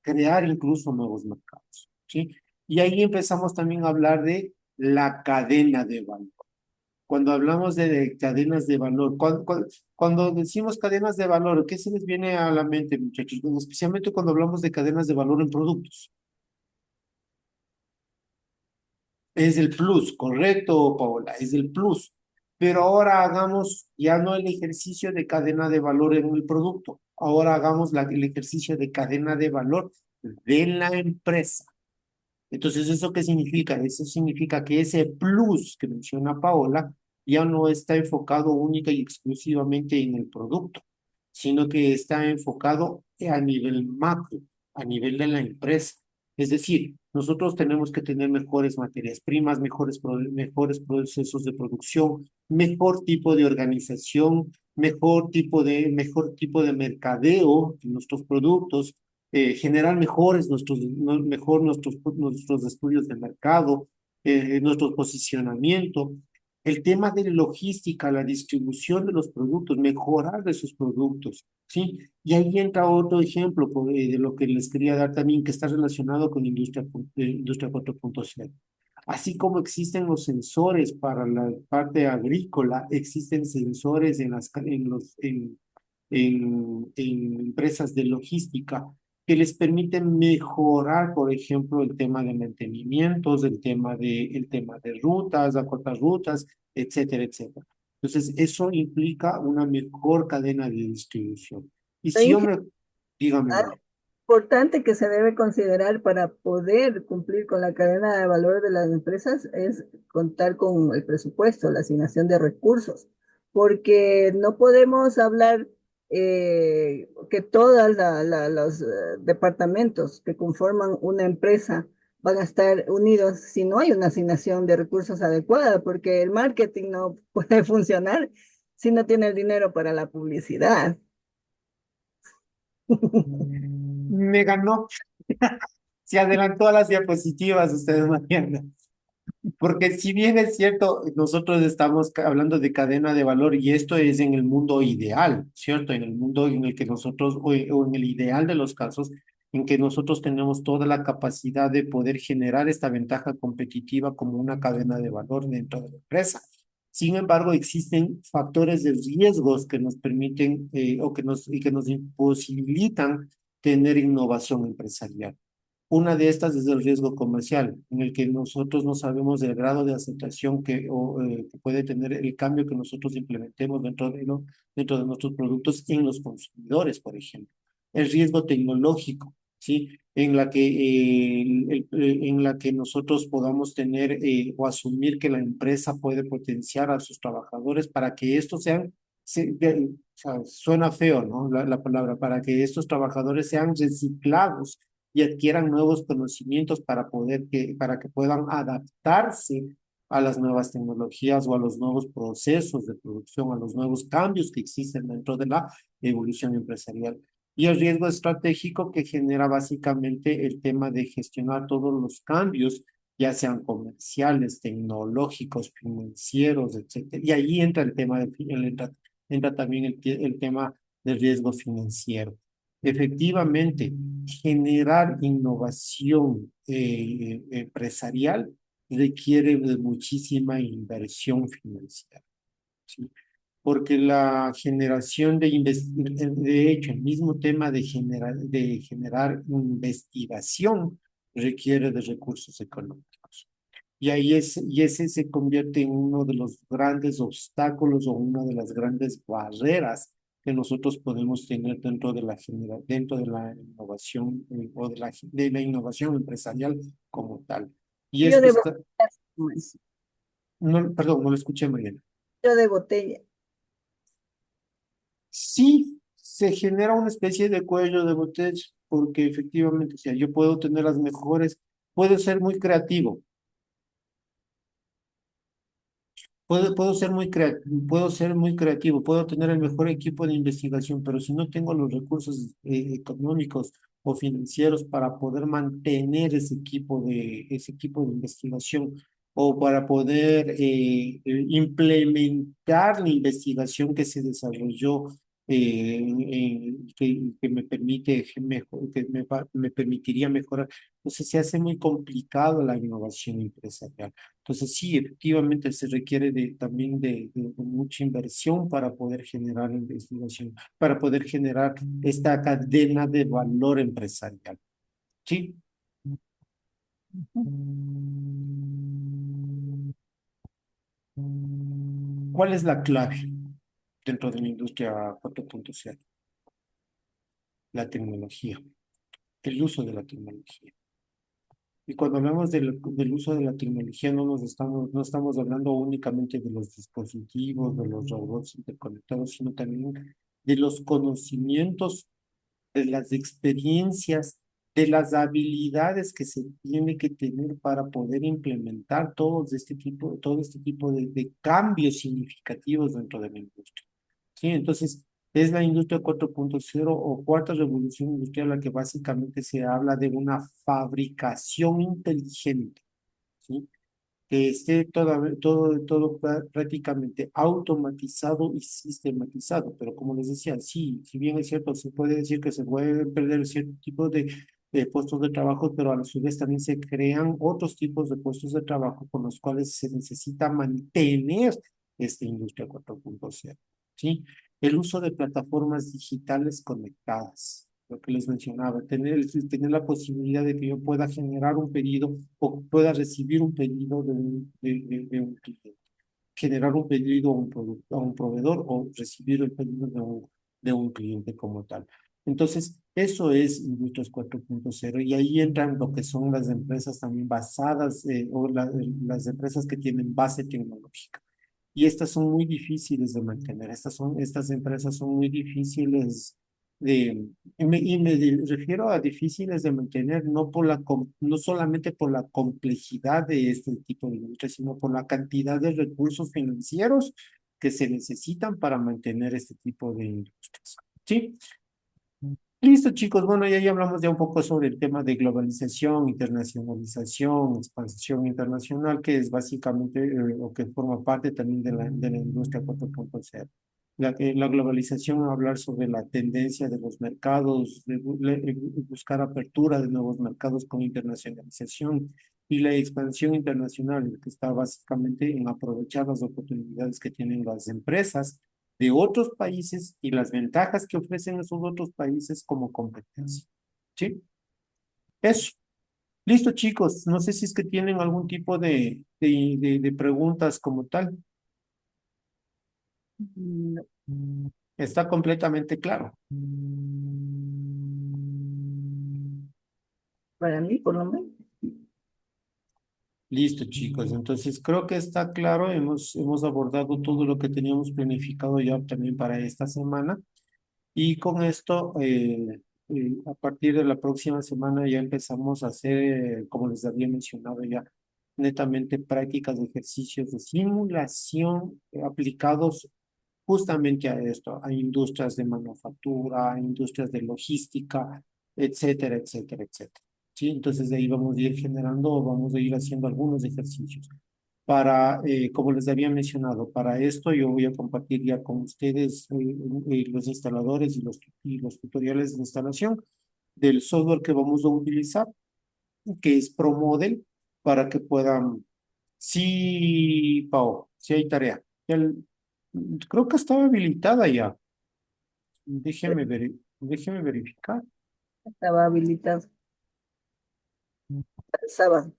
crear incluso nuevos mercados, ¿sí? Y ahí empezamos también a hablar de la cadena de valor. Cuando hablamos de cadenas de valor, cuando decimos cadenas de valor, ¿qué se les viene a la mente, muchachos? Bueno, especialmente cuando hablamos de cadenas de valor en productos. Es el plus, correcto, Paola, es el plus. Pero ahora hagamos ya no el ejercicio de cadena de valor en el producto, ahora hagamos el ejercicio de cadena de valor de la empresa. Entonces, ¿eso qué significa? Eso significa que ese plus que menciona Paola ya no está enfocado única y exclusivamente en el producto, sino que está enfocado a nivel macro, a nivel de la empresa. Es decir, nosotros tenemos que tener mejores materias primas, mejores procesos de producción, mejor tipo de organización, mejor tipo de mercadeo en nuestros productos, generar nuestros estudios de mercado, nuestro posicionamiento, el tema de logística, la distribución de los productos, mejorar de sus productos, ¿sí? Y ahí entra otro ejemplo de lo que les quería dar también, que está relacionado con industria 4.0. Así como existen los sensores para la parte agrícola, existen sensores en empresas de logística que les permiten mejorar, por ejemplo, el tema de mantenimientos, el tema de rutas, acortar rutas, etcétera, etcétera. Entonces, eso implica una mejor cadena de distribución. Y si yo Ahí me, dígame, María. importante que se debe considerar para poder cumplir con la cadena de valor de las empresas es contar con el presupuesto, la asignación de recursos, porque no podemos hablar que todos los departamentos que conforman una empresa van a estar unidos si no hay una asignación de recursos adecuada, porque el marketing no puede funcionar si no tiene el dinero para la publicidad. Me ganó, se adelantó a las diapositivas ustedes, Mariana. Porque si bien es cierto, nosotros estamos hablando de cadena de valor y esto es en el mundo ideal, ¿cierto? En el mundo en el que nosotros, o en el ideal de los casos, en que nosotros tenemos toda la capacidad de poder generar esta ventaja competitiva como una cadena de valor dentro de la empresa. Sin embargo, existen factores de riesgos que nos permiten y que nos imposibilitan tener innovación empresarial. Una de estas es el riesgo comercial, en el que nosotros no sabemos el grado de aceptación que puede tener el cambio que nosotros implementemos dentro de nuestros productos en los consumidores, por ejemplo. El riesgo tecnológico, ¿sí? En la que nosotros podamos tener o asumir que la empresa puede potenciar a sus trabajadores para que estos sean, o sea, suena feo, ¿no? La palabra, para que estos trabajadores sean reciclados y adquieran nuevos conocimientos para que puedan adaptarse a las nuevas tecnologías o a los nuevos procesos de producción, a los nuevos cambios que existen dentro de la evolución empresarial. Y el riesgo estratégico que genera básicamente el tema de gestionar todos los cambios, ya sean comerciales, tecnológicos, financieros, etcétera. Y ahí entra el tema entra también el tema de riesgo financiero. Efectivamente, generar innovación empresarial requiere de muchísima inversión financiera, ¿sí? Porque la generación de hecho, el mismo tema de generar investigación requiere de recursos económicos. Y ese se convierte en uno de los grandes obstáculos o una de las grandes barreras que nosotros podemos tener dentro de la innovación o de la innovación empresarial como tal. Y Yo esto de está, botella, ¿cómo es? no, perdón, no lo escuché, Mariana. Yo de botella. Sí, se genera una especie de cuello de botella, porque efectivamente, o sea, yo puedo tener las mejores, puedo ser muy creativo. Puedo ser puedo ser muy creativo, puedo tener el mejor equipo de investigación, pero si no tengo los recursos económicos o financieros para poder mantener ese equipo de investigación o para poder implementar la investigación que se desarrolló, que me permite me permitiría mejorar, entonces se hace muy complicado la innovación empresarial. Entonces, sí, efectivamente se requiere también de mucha inversión para poder generar investigación, para poder generar esta cadena de valor empresarial. ¿Sí? ¿Cuál es la clave dentro de la industria 4.0? La tecnología, el uso de la tecnología. Y cuando hablamos del uso de la tecnología, no estamos hablando únicamente de los dispositivos, de los robots interconectados, sino también de los conocimientos, de las experiencias, de las habilidades que se tiene que tener para poder implementar todo este tipo de cambios significativos dentro de la industria. ¿Sí? Entonces, es la industria 4.0 o cuarta revolución industrial la que básicamente se habla de una fabricación inteligente, ¿sí? Que esté prácticamente automatizado y sistematizado. Pero como les decía, sí, si bien es cierto, se puede decir que se pueden perder cierto tipo de puestos de trabajo, pero a su vez también se crean otros tipos de puestos de trabajo con los cuales se necesita mantener esta industria 4.0, ¿sí? El uso de plataformas digitales conectadas, lo que les mencionaba, tener la posibilidad de que yo pueda generar un pedido o pueda recibir un pedido de un cliente, generar un pedido a un proveedor o recibir el pedido de un cliente como tal. Entonces, eso es Industrias 4.0 y ahí entran lo que son las empresas también basadas las empresas que tienen base tecnológica. Y estas son muy difíciles de mantener. Estas empresas son muy difíciles refiero a difíciles de mantener, no solamente por la complejidad de este tipo de industria, sino por la cantidad de recursos financieros que se necesitan para mantener este tipo de industrias. ¿Sí? Listo, chicos. Bueno, ya hablamos ya un poco sobre el tema de globalización, internacionalización, expansión internacional, que es básicamente lo que forma parte también de la industria 4.0. La globalización, hablar sobre la tendencia de los mercados, buscar apertura de nuevos mercados con internacionalización y la expansión internacional, que está básicamente en aprovechar las oportunidades que tienen las empresas de otros países y las ventajas que ofrecen esos otros países como competencia. ¿Sí? Eso. Listo, chicos. No sé si es que tienen algún tipo de preguntas como tal. No, Está completamente claro. para mí, por lo menos. Listo, chicos. Entonces, creo que está claro. Hemos abordado todo lo que teníamos planificado ya también para esta semana. Y con esto, a partir de la próxima semana ya empezamos a hacer, como les había mencionado ya, netamente prácticas de ejercicios de simulación aplicados justamente a esto, a industrias de manufactura, a industrias de logística, etcétera, etcétera, etcétera. ¿Sí? Entonces de ahí vamos a ir generando, vamos a ir haciendo algunos ejercicios. para, como les había mencionado, para esto yo voy a compartir ya con ustedes los instaladores y los tutoriales de instalación del software que vamos a utilizar, que es ProModel, para que puedan, sí, Pau, sí hay tarea. Creo que estaba habilitada ya. Déjeme verificar. Estaba habilitado el sábado.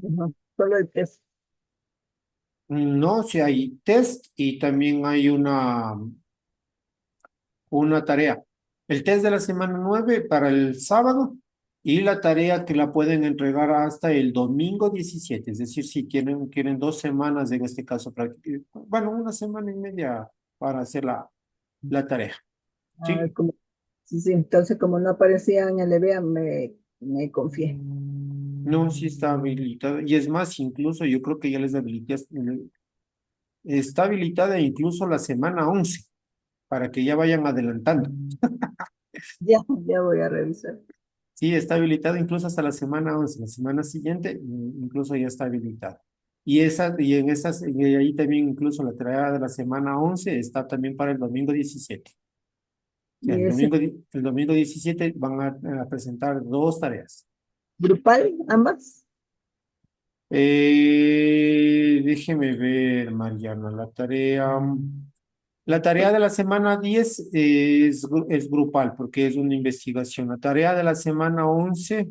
Ujú. Solo el test. No, sí hay test y también hay una tarea. El test de la semana 9 para el sábado y la tarea que la pueden entregar hasta el domingo 17. Es decir, si quieren 2 semanas, en este caso, bueno, una semana y media para hacer la tarea. Ah, ¿Sí? sí, sí, entonces como no aparecía en el EVEA, me confié. No, sí está habilitada. Y es más, incluso yo creo que ya les habilité, está habilitada incluso la semana 11 para que ya vayan adelantando. Ya, ya voy a revisar. Sí, está habilitado incluso hasta la semana 11, la semana siguiente incluso ya está habilitado. Y ahí también incluso la tarea de la semana 11 está también para el domingo 17. O sea, Y es el domingo 17 van a presentar 2 tareas. grupal, ambas. Déjeme ver, Mariana, la tarea de la semana 10 es grupal porque es una investigación. La tarea de la semana 11,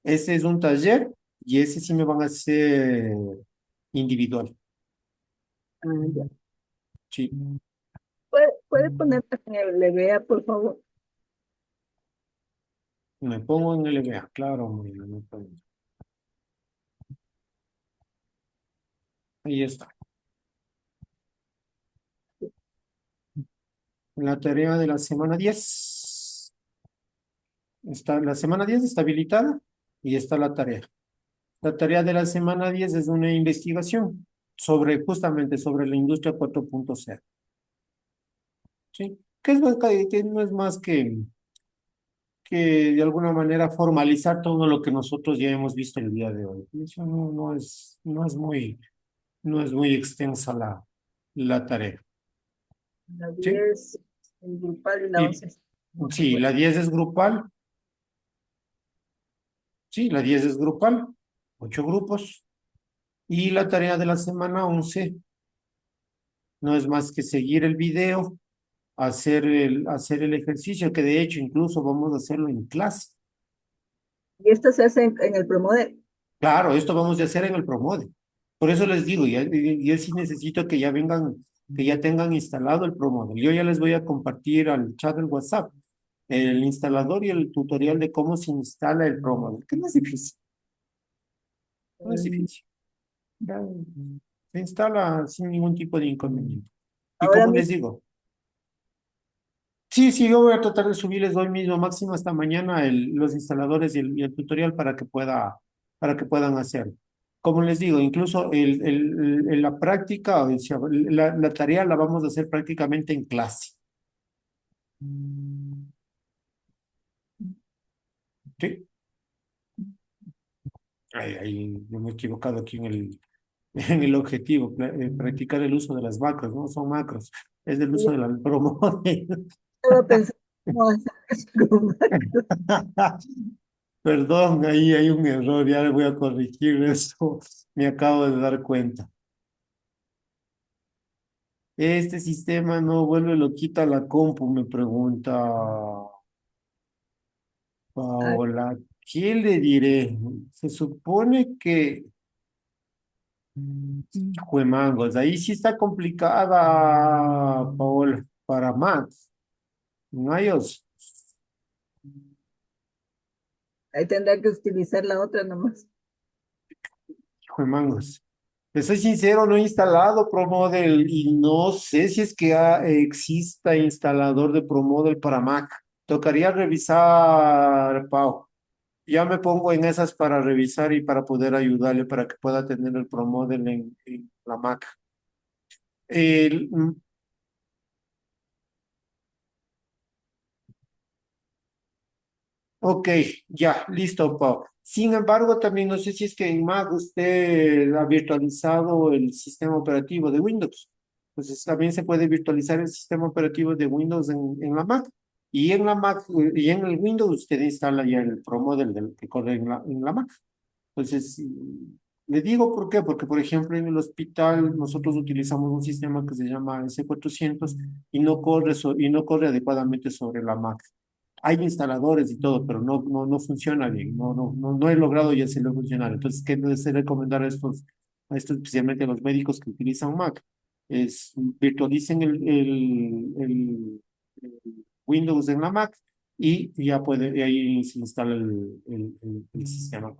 ese es un taller y ese sí me van a hacer individual. Ah, ya. Sí, ¿Puede poner en el EVEA, por favor? me pongo en el EBA, claro, Mariana, no hay problema. Ahí está. La tarea de la semana 10 la semana 10 está habilitada y está la tarea. La tarea de la semana 10 es una investigación justamente sobre la industria 4.0. ¿Sí? Que no es más que de alguna manera formalizar todo lo que nosotros ya hemos visto el día de hoy. Eso no es muy extensa la tarea. La ¿Sí? 10 el grupal y la Y 11. sí, la 10 es grupal. Sí, la 10 es grupal, 8 grupos. Y la tarea de la semana 11 no es más que seguir el video, hacer el ejercicio, que de hecho incluso vamos a hacerlo en clase. Y esto se hace en el Promodel. Claro, esto vamos a hacer en el Promode. Por eso les digo, yo sí necesito que ya vengan, que ya tengan instalado el Promode. Yo ya les voy a compartir al chat del WhatsApp el instalador y el tutorial de cómo se instala el Promode, que no es difícil, no es Mm, difícil. Ya, se instala sin ningún tipo de inconveniente. Y Ahora como les mismo, digo, sí, sí, yo voy a tratar de subirles hoy mismo, máximo hasta mañana, los instaladores y el tutorial para que puedan hacerlo. Como les digo, incluso la práctica, o sea, la tarea la vamos a hacer prácticamente en clase. ¿Sí? Ahí yo me he equivocado aquí en el objetivo, practicar el uso de las macros, no son macros, es el yo uso de la promo. estaba pensando cómo hacer eso con Perdón, ahí hay un error, ya le voy a corregir esto, me acabo de dar cuenta. Este sistema no vuelve loquita la compu, me pregunta Ah, Paola. ¿Qué le diré? Se supone que, juemangos, ahí sí está complicada, Paola, para Max. En iOS, ahí tendrá que utilizar la otra nomás. juemangos. Te soy sincero, no he instalado ProModel y no sé si es que exista instalador de ProModel para Mac. Tocaría revisar, Pau. Ya me pongo en esas para revisar y para poder ayudarle para que pueda tener el ProModel en la Mac. El- mm, Ok, ya, listo, Pau. Sin embargo, también no sé si es que en Mac usted ha virtualizado el sistema operativo de Windows. Entonces, también se puede virtualizar el sistema operativo de Windows en la Mac. Y en la Mac, y en el Windows usted instala ya el Pro Model del que corre en la Mac. Entonces, le digo por qué, porque por ejemplo en el hospital nosotros utilizamos un sistema que se llama S400 y no corre, y no corre adecuadamente sobre la Mac. Hay instaladores y todo, pero no funciona bien, no he logrado ya hacerlo funcionar. Entonces, ¿qué les he recomendar a estos, especialmente a los médicos que utilizan Mac? Es virtualicen el Windows en la Mac y ya puede, y ahí se instala el sistema.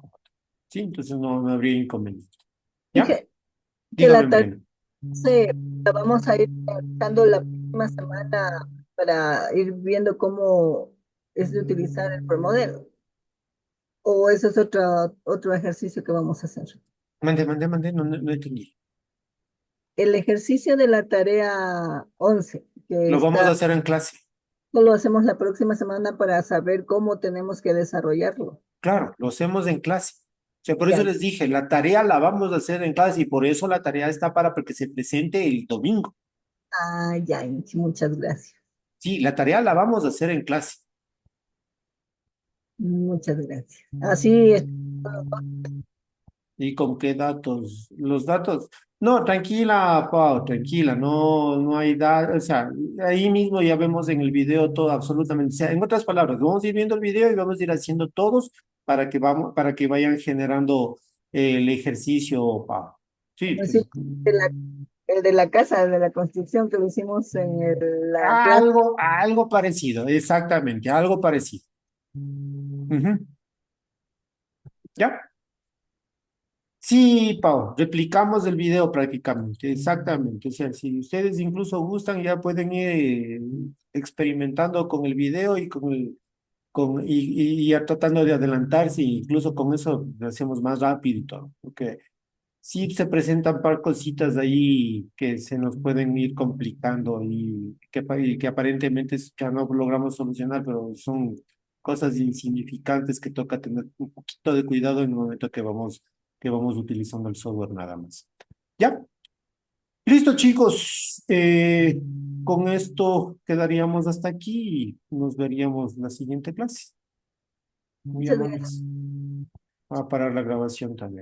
Sí, entonces no habría inconveniente. ¿Ya? Dije que la Dígame, tarea Mariana. la vamos a ir realizando la próxima semana para ir viendo cómo es de utilizar el premodelo. O ese es otro ejercicio que vamos a hacer. Mande, no entendí. El ejercicio de la tarea 11 que Lo vamos a está, hacer en clase. lo hacemos la próxima semana para saber cómo tenemos que desarrollarlo. Claro, lo hacemos en clase. O sea, por eso Ya, les dije, la tarea la vamos a hacer en clase y por eso la tarea está para que se presente el domingo. ya, Inchi, muchas gracias. Sí, la tarea la vamos a hacer en clase. Muchas gracias. Así es. ¿Y con qué datos? Los datos. No, tranquila, Pau, tranquila, no hay datos, o sea, ahí mismo ya vemos en el video todo absolutamente. O sea, en otras palabras, vamos a ir viendo el video y vamos a ir haciendo todos para que vayan generando el ejercicio, Pau. Sí, Así, pues el de la casa, el de la construcción que lo hicimos en la clase. algo parecido, exactamente, algo parecido. Ujú. ¿Ya? Sí, Pau, replicamos el video prácticamente, exactamente. O sea, si ustedes incluso gustan, ya pueden ir experimentando con el video y y ya tratando de adelantarse, incluso con eso lo hacemos más rápido y todo. Porque sí se presentan par cositas ahí que se nos pueden ir complicando y que aparentemente ya no logramos solucionar, pero son cosas insignificantes que toca tener un poquito de cuidado en el momento que vamos utilizando el software nada más. ¿Ya? Listo, chicos. Con esto quedaríamos hasta aquí y nos veríamos la siguiente clase. Muy Muchas gracias. amables. Va a parar la grabación también.